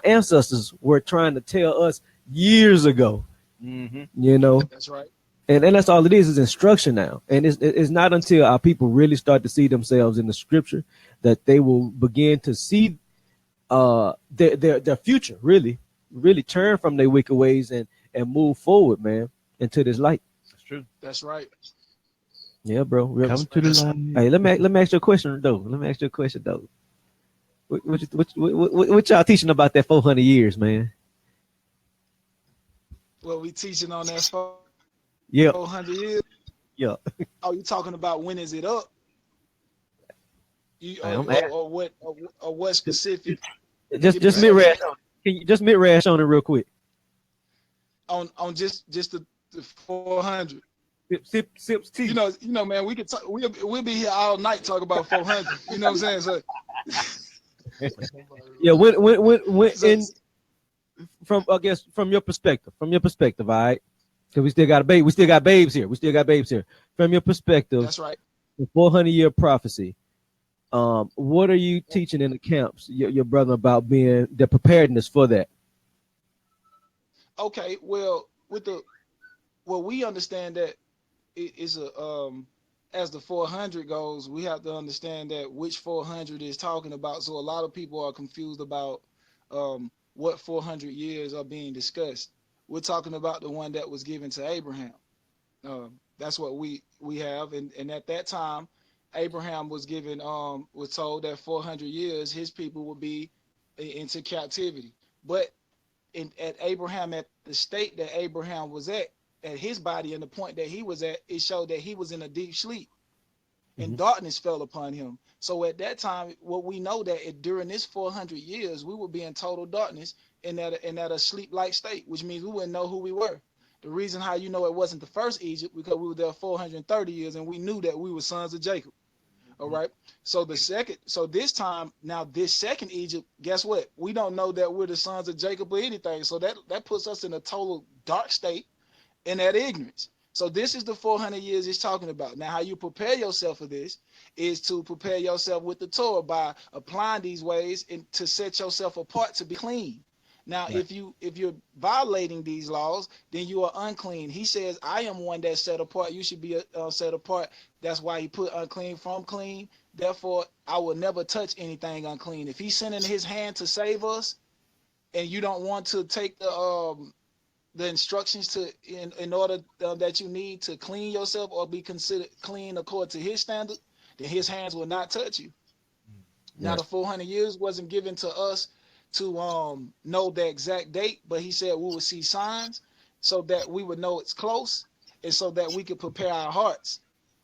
ancestors were trying to tell us years ago. That's right. And that's all it is instruction now. And it's not until our people really start to see themselves in the scripture that they will begin to see their future really turn from their wicked ways and move forward, man, into this light. That's true. That's right. Yeah, bro. Come to the light. Hey, let me ask you a question though. What y'all teaching about that 400 years, man? Well, we teaching on that 400 years. Yeah. Oh, you talking about when is it up? Or what specific? Just mid rash. Can you just mid rash on it real quick? On just the 400. Sips tea. You know, man, we could talk, we'll be here all night talking about 400. You know what I'm saying? So yeah, when in from I guess from your perspective, all right? Because we still got babes here. From your perspective, that's right. The 400-year prophecy. What are you teaching in the camps, your brother, about being the preparedness for that? Okay, well, we understand that it is as the 400 goes, we have to understand that which 400 is talking about. So a lot of people are confused about what 400 years are being discussed. We're talking about the one that was given to Abraham. That's what we have, and at that time, Abraham was given was told that 400 years his people would be into captivity. But at the state that Abraham was at his body and the point that he was at, it showed that he was in a deep sleep, and darkness fell upon him. So at that time, what we know that during this 400 years, we would be in total darkness in that a sleep-like state, which means we wouldn't know who we were. The reason how you know it wasn't the first Egypt, because we were there 430 years and we knew that we were sons of Jacob. All right. So this second Egypt, guess what? We don't know that we're the sons of Jacob or anything. So that puts us in a total dark state in that ignorance. So this is the 400 years he's talking about. Now, how you prepare yourself for this is to prepare yourself with the Torah by applying these ways and to set yourself apart to be clean. Now, right. if you're violating these laws, then you are unclean. He says, I am one that's set apart. You should be set apart. That's why he put unclean from clean. Therefore, I will never touch anything unclean. If he's sending his hand to save us and you don't want to take the instructions in order that you need to clean yourself or be considered clean according to his standard, then his hands will not touch you. Right. Now, the 400 years wasn't given to us to know the exact date, but he said we would see signs so that we would know it's close and so that we could prepare our hearts.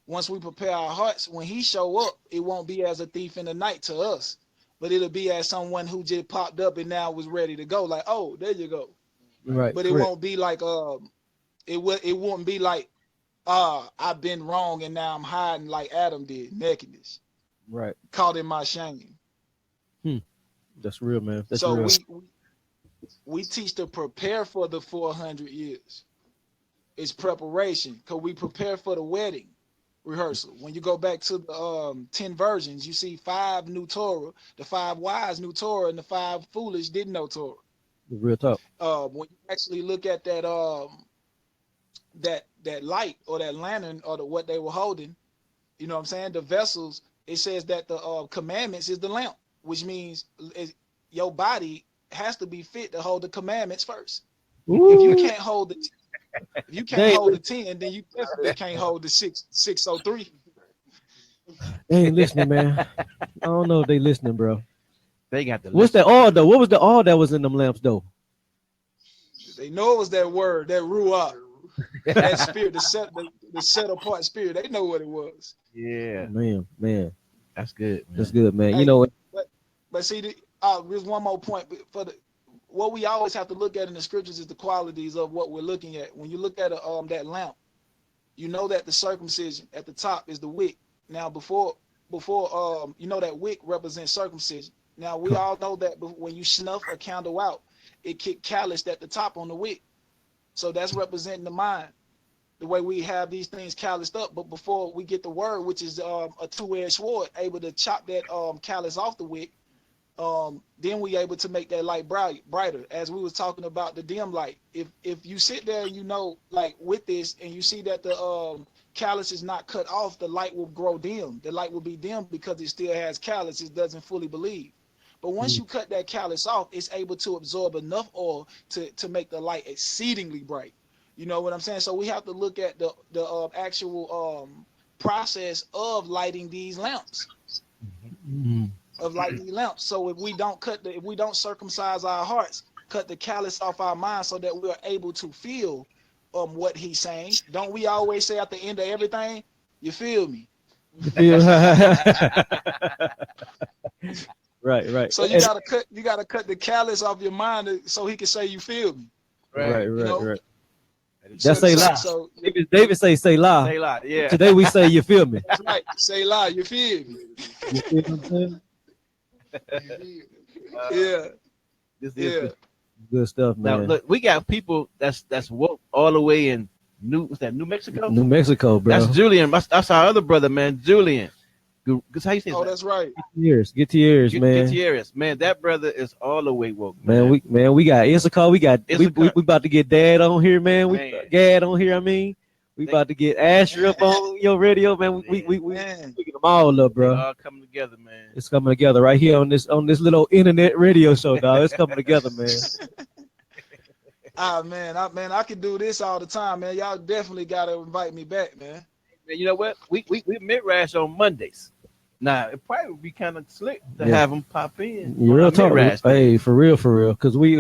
Once we prepare our hearts, when he show up, it won't be as a thief in the night to us. but it'll be as someone who just popped up and now was ready to go. Like, oh, there you go. Right. But it correct. won't be like it won't be like I've been wrong and now I'm hiding like Adam did, nakedness, Right. caught in my shame. That's real, man. That's So real. we teach to prepare for the 400 years. It's preparation, because we prepare for the wedding rehearsal. When you go back to the 10 virgins, you see 5 knew Torah, the 5 wise knew Torah, and the 5 foolish didn't know Torah. Real talk. When you actually look at that that light or that lantern or what they were holding, you know what I'm saying? The vessels, it says that the commandments is the lamp, which means your body has to be fit to hold the commandments first. Ooh. If you can't hold the if you can't David. hold the 10, then you definitely can't hold the 603. They ain't listening, man. I don't know if they listening, bro. They got the What's that oil though? What was the oil that was in them lamps though? They know it was that word, that ruach, that spirit, the set apart spirit. They know what it was. Yeah, Man. that's good. Man. That's good, man. Hey, You know, but see, there's one more point for what we always have to look at in the scriptures is the qualities of what we're looking at. When you look at that lamp, you know that the circumcision at the top is the wick. Now, before you know that wick represents circumcision. Now, we all know that when you snuff a candle out, it get calloused at the top on the wick. So that's representing the mind, the way we have these things calloused up. But before we get the word, which is a two-edged sword, able to chop that callus off the wick, then we able to make that light brighter. As we was talking about the dim light, if you sit there and you know, like with this, and you see that the callus is not cut off, the light will grow dim. The light will be dim because it still has callus. It doesn't fully believe. But once you cut that callus off, it's able to absorb enough oil to make the light exceedingly bright. You know what I'm saying? So we have to look at the actual process of lighting these lamps. Of lighting these lamps. So if we don't circumcise our hearts, cut the callus off our minds so that we are able to feel what he's saying. Don't we always say at the end of everything, you feel me? Right. So you gotta cut the callus off your mind so he can say you feel me. Right. You know? Right. That's say lie. So David say lie. Say a lot, yeah. Today we say you feel me. that's right. Say lie, you feel me. You feel what I'm saying? Yeah. This Yeah. Good stuff, Now man. look, we got people that's woke all the way in New Mexico. New Mexico, bro. That's Julian. That's our other brother, man, Julian. Cause how you say? Oh, that's right. Get to yours, man. Gutierrez, man. That brother is all the way woke, Man, we got Issachar. We Issachar. about to get Dad on here, man. Man. Gad on here. I mean, we about to get Asher up on your radio, man. We Man. picking them all up, They bro. all coming together, man. It's coming together right here on this little internet radio show, dog. It's coming together, man. Man, I can do this all the time, man. Y'all definitely gotta invite me back, man. Man, you know what? We mid-rash on Mondays. Now it probably would be kind of slick to Yeah. have them pop in. You real talk, mid-rash, man. hey, for real, because we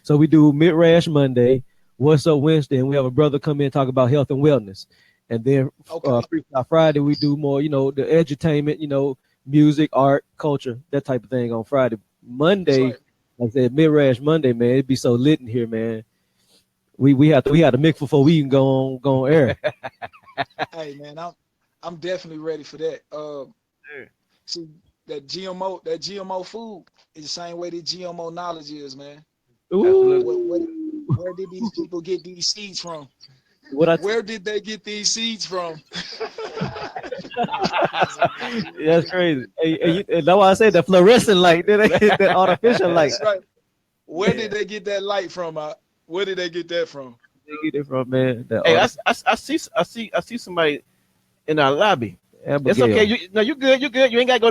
so we do mid-rash Monday, What's Up Wednesday, and we have a brother come in and talk about health and wellness, and then Okay. Freestyle Friday we do more, the edutainment, music, art, culture, that type of thing on Friday. Monday, That's like I said, mid-rash Monday, man, it'd be so lit in here, man. We have to mix before we can go on air. Hey, man, I'm definitely ready for that. Sure. See, that GMO food is the same way that GMO knowledge is, man. Ooh. Where did these people get these seeds from? Where did they get these seeds from? That's crazy. Hey, that's why I said the fluorescent light, that artificial light. That's right. Where did they get that light from? Where did they get that from? They get it from, man. Hey, I see somebody in our lobby. Abigail. It's okay. You good. You ain't gotta go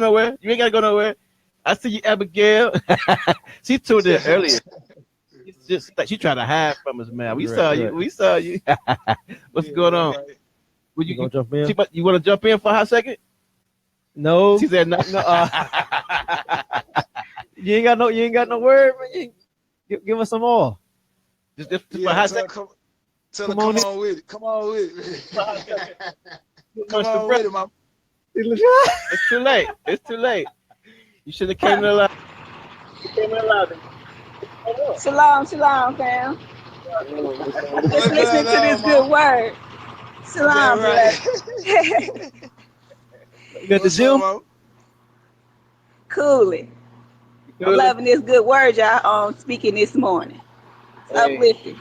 nowhere. I see you, Abigail. She tuned in earlier. She tried to hide from us, man. We saw you. What's going on? Right. Would You gonna jump in? You want to jump in for a hot second? No. She said no. You ain't got no word, man. Give us some more. Just for a Yeah, hot tell her second. come on with it. Come on with it. Come on with it, man. It's too late. You should have came in live. You came in live. Shalom, shalom, fam. Just listening to this good word. Shalom, right. beloved. You got the What's gym? up, Mo? Coolly. I'm loving this good word y'all speaking this morning. It's uplifting.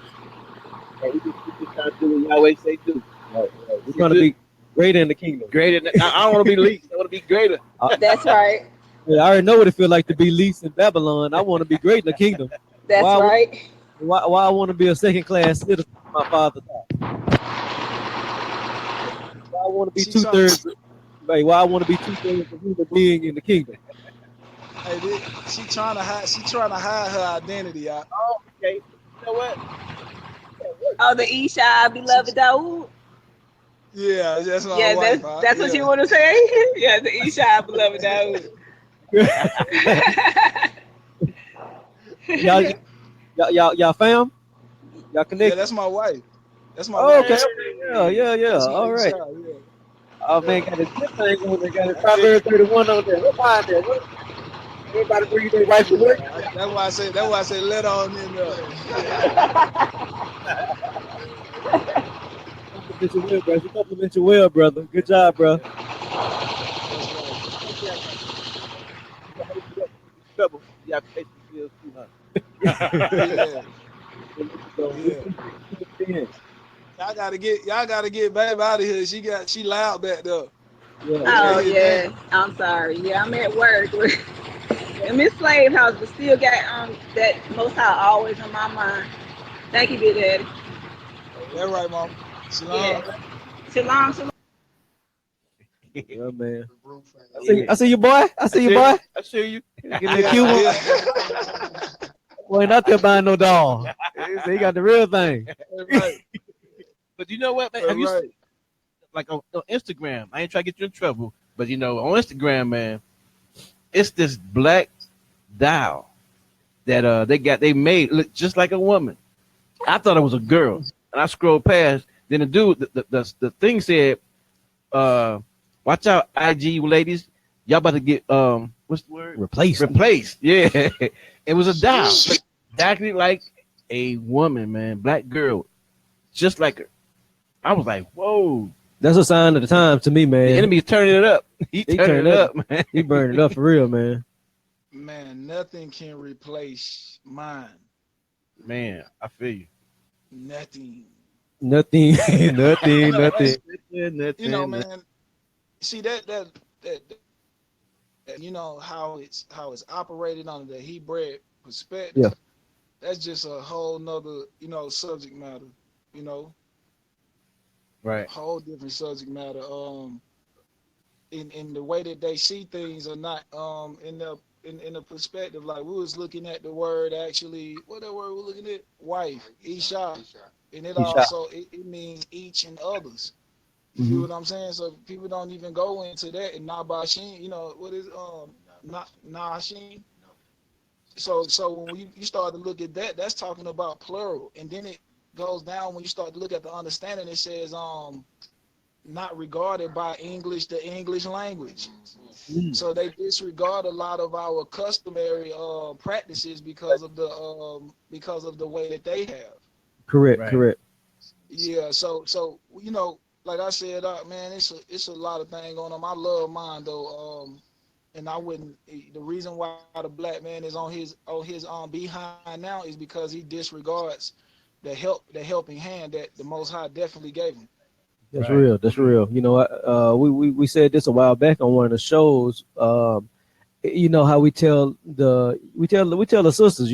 We just trying to do what Yahweh say do. We're trying to be greater in the kingdom. Greater. I don't want to be least. I want to be greater. That's right. Yeah, I already know what it feels like to be least in Babylon. I want to be great in the kingdom. That's right. Why I want to be a second class citizen in my father's house? Why I want to be two-thirds? Like, why I want to be two-thirds of human being in the kingdom? Hey, she trying to hide her identity. Oh, okay. You know what? Oh, the Isha, beloved Daud. Yeah, that's my wife. That's what you want to say? Yeah, the Isha, beloved Daud. Y'all fam? Y'all connected? Yeah, that's my wife. That's my wife. Okay. Yeah. All right. Child, yeah. Oh man, got this good thing on there. Got a Proverbs 31 on there. What behind there? What? Everybody bring their wife to work. That's why I say let on in there. Compliment you well, brother. Good job, bro. Trouble. Yeah, pay some bills too, huh? Yeah. Y'all gotta get babe out of here. She loud back there. Oh yeah. I'm sorry. Yeah, I'm at work. In Miss Slave House, but still got that Most High always on my mind. Thank you, dear daddy. That's right, mom. Shalom. Yeah. Shalom. Yeah, man. I see you, boy. I see you. I see you. Get that cute one. Boy, not there buying no dog. He got the real thing. Right. But you know what, man? Have you seen, like on Instagram? I ain't trying to get you in trouble, but you know, on Instagram, man, it's this black doll that they made look just like a woman. I thought it was a girl, and I scrolled past. Then the dude, the thing said, "Watch out, IG ladies, y'all about to get what's the word? Replaced." Yeah, it was a doll, exactly like a woman, man, black girl, just like her. I was like, whoa. That's a sign of the times to me, man. The enemy's turning it up. He turning it up, man. He burning it up for real, man. Man, nothing can replace mine. Man, I feel you. Nothing. Nothing. You know, man. See that you know how it's operated under the Hebrew perspective. Yeah. That's just a whole nother, subject matter, Right. Whole different subject matter. In the way that they see things or not, in the perspective, like we was looking at the word actually, what that word we're looking at? Wife, Isha. And it also it means each and others. You know what I'm saying? So people don't even go into that and Nabashin, what is Nashin? So when you start to look at that, that's talking about plural. And then it goes down when you start to look at the understanding, it says not regarded by the English language. So they disregard a lot of our customary practices because of the way that they have. Correct. Yeah, so like I said, man, it's a lot of things going on. I love mine though, and I wouldn't. The reason why the black man is on his behind now is because he disregards the helping hand that the Most High definitely gave him. That's real. That's real. We said this a while back on one of the shows. You know how we tell the sisters,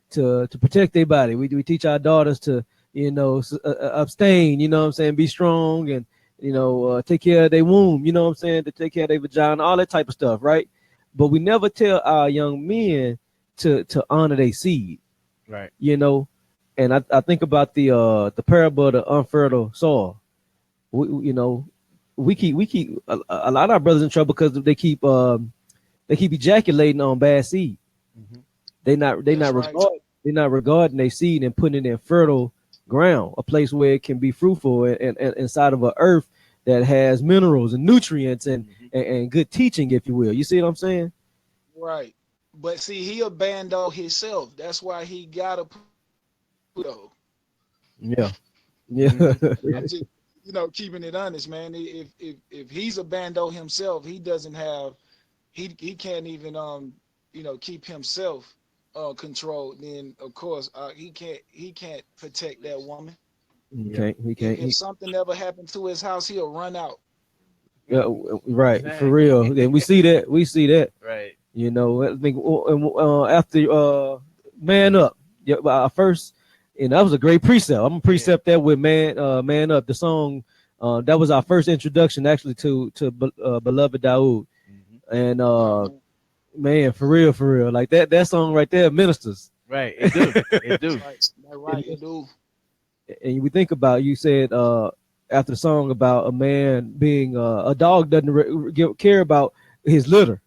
to protect their body. We teach our daughters to, abstain. You know what I'm saying? Be strong and take care of their womb. You know what I'm saying? To take care of their vagina, all that type of stuff, right? But we never tell our young men to honor their seed. Right. And I think about the parable of the unfertile soil. We keep a lot of our brothers in trouble because they keep ejaculating on bad seed. Mm-hmm. They're not regarding their seed and putting it in fertile ground, a place where it can be fruitful and inside of an earth that has minerals and nutrients and good teaching, if you will. You see what I'm saying? Right. But see, he abandoned himself. That's why he got a though. Yeah. Yeah. I'm just, keeping it honest, man. If he's abandoned himself, he doesn't have, he can't even keep himself controlled. Then of course he can't protect that woman. He can't. If something ever happened to his house, he'll run out. Yeah, right. Exactly. For real. And we see that. Right. You know, I think after Man Up, yeah, our first, and that was a great precept. I'm gonna precept that with Man Up, the song. That was our first introduction actually to beloved Daud. And man, for real, like that song right there ministers. Right. It do. It do. Right, it do. And we think about, you said after the song about a man being a dog doesn't care about his litter.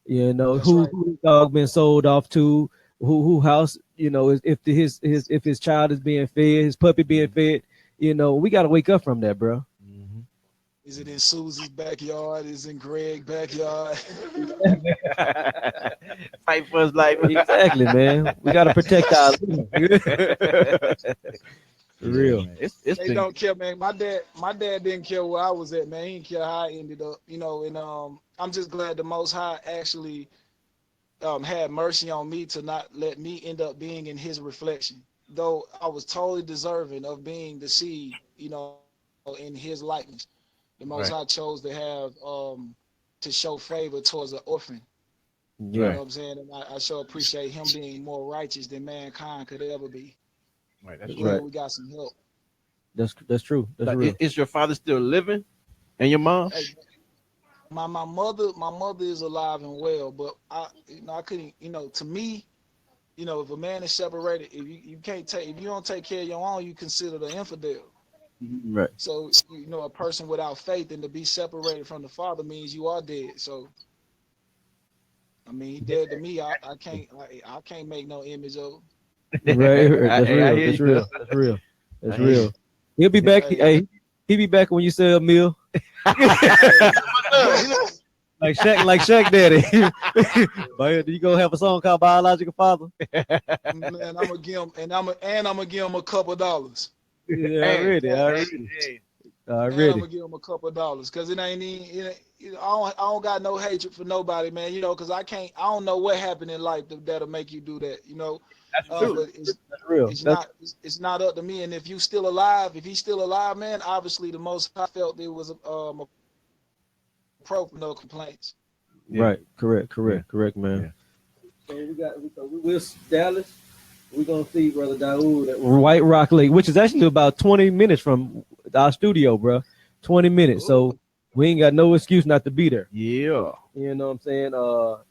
You know, who his dog been sold off to, who house, if his child is being fed, his puppy being fed, we got to wake up from that, bro. Is it in Susie's backyard? Is it in Greg's backyard? Fight for his life. Exactly, man. We got to protect our for real. They don't care, man. My dad didn't care where I was at, man. He didn't care how I ended up, and I'm just glad the Most High actually had mercy on me to not let me end up being in his reflection. Though I was totally deserving of being the seed, in his likeness. The Most High chose to have to show favor towards an orphan. Yeah. You know what I'm saying? And I sure appreciate him being more righteous than mankind could ever be. Right. That's Glad right. we got some help. That's true. That's real. Is your father still living? And your mom? Hey, my mother is alive and well, but I couldn't, to me, if a man is separated, if you don't take care of your own, you consider the infidel. Right. So, a person without faith and to be separated from the Father means you are dead. So, I mean, he dead to me. I can't make no image of him. Right. That's real. He'll be back. Hey, he'll be back when you sell a meal. Like Shaq Daddy. But you gonna have a song called Biological Father? Man, I'm gonna give him, and I'm gonna give him a couple dollars. Yeah, already. I'm gonna give him a couple dollars because it ain't even. I don't got no hatred for nobody, man. Because I don't know what happened in life that'll make you do that. That's true. But That's real. It's not up to me. And if he's still alive, man, obviously the Most High felt it was appropriate, no complaints. Yeah. Right. Correct, man. Yeah. So we're Dallas. We're gonna see Brother Daud at White Rock Lake, which is actually about 20 minutes from our studio, bro. 20 minutes. Ooh. So we ain't got no excuse not to be there. Yeah. You know what I'm saying?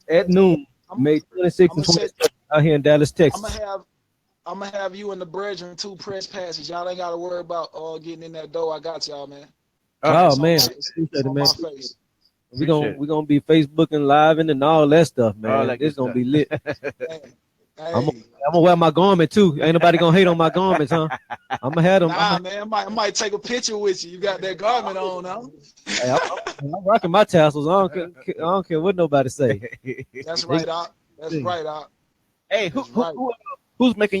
At noon, May 26th and 27th out here in Dallas, Texas. I'm gonna have you in the brethren 2 press passes. Y'all ain't gotta worry about getting in that door. I got y'all, man. Oh man, man. We're gonna be Facebooking live and all that stuff, man. This gonna be lit. Hey. I'm gonna wear my garment too. Ain't nobody gonna hate on my garments, huh? I'm gonna have them. Nah, man, I might take a picture with you. You got that garment on, huh? Hey, I'm rocking my tassels. I don't care what nobody say. That's right, Doc. That's right, Doc. Hey, who's making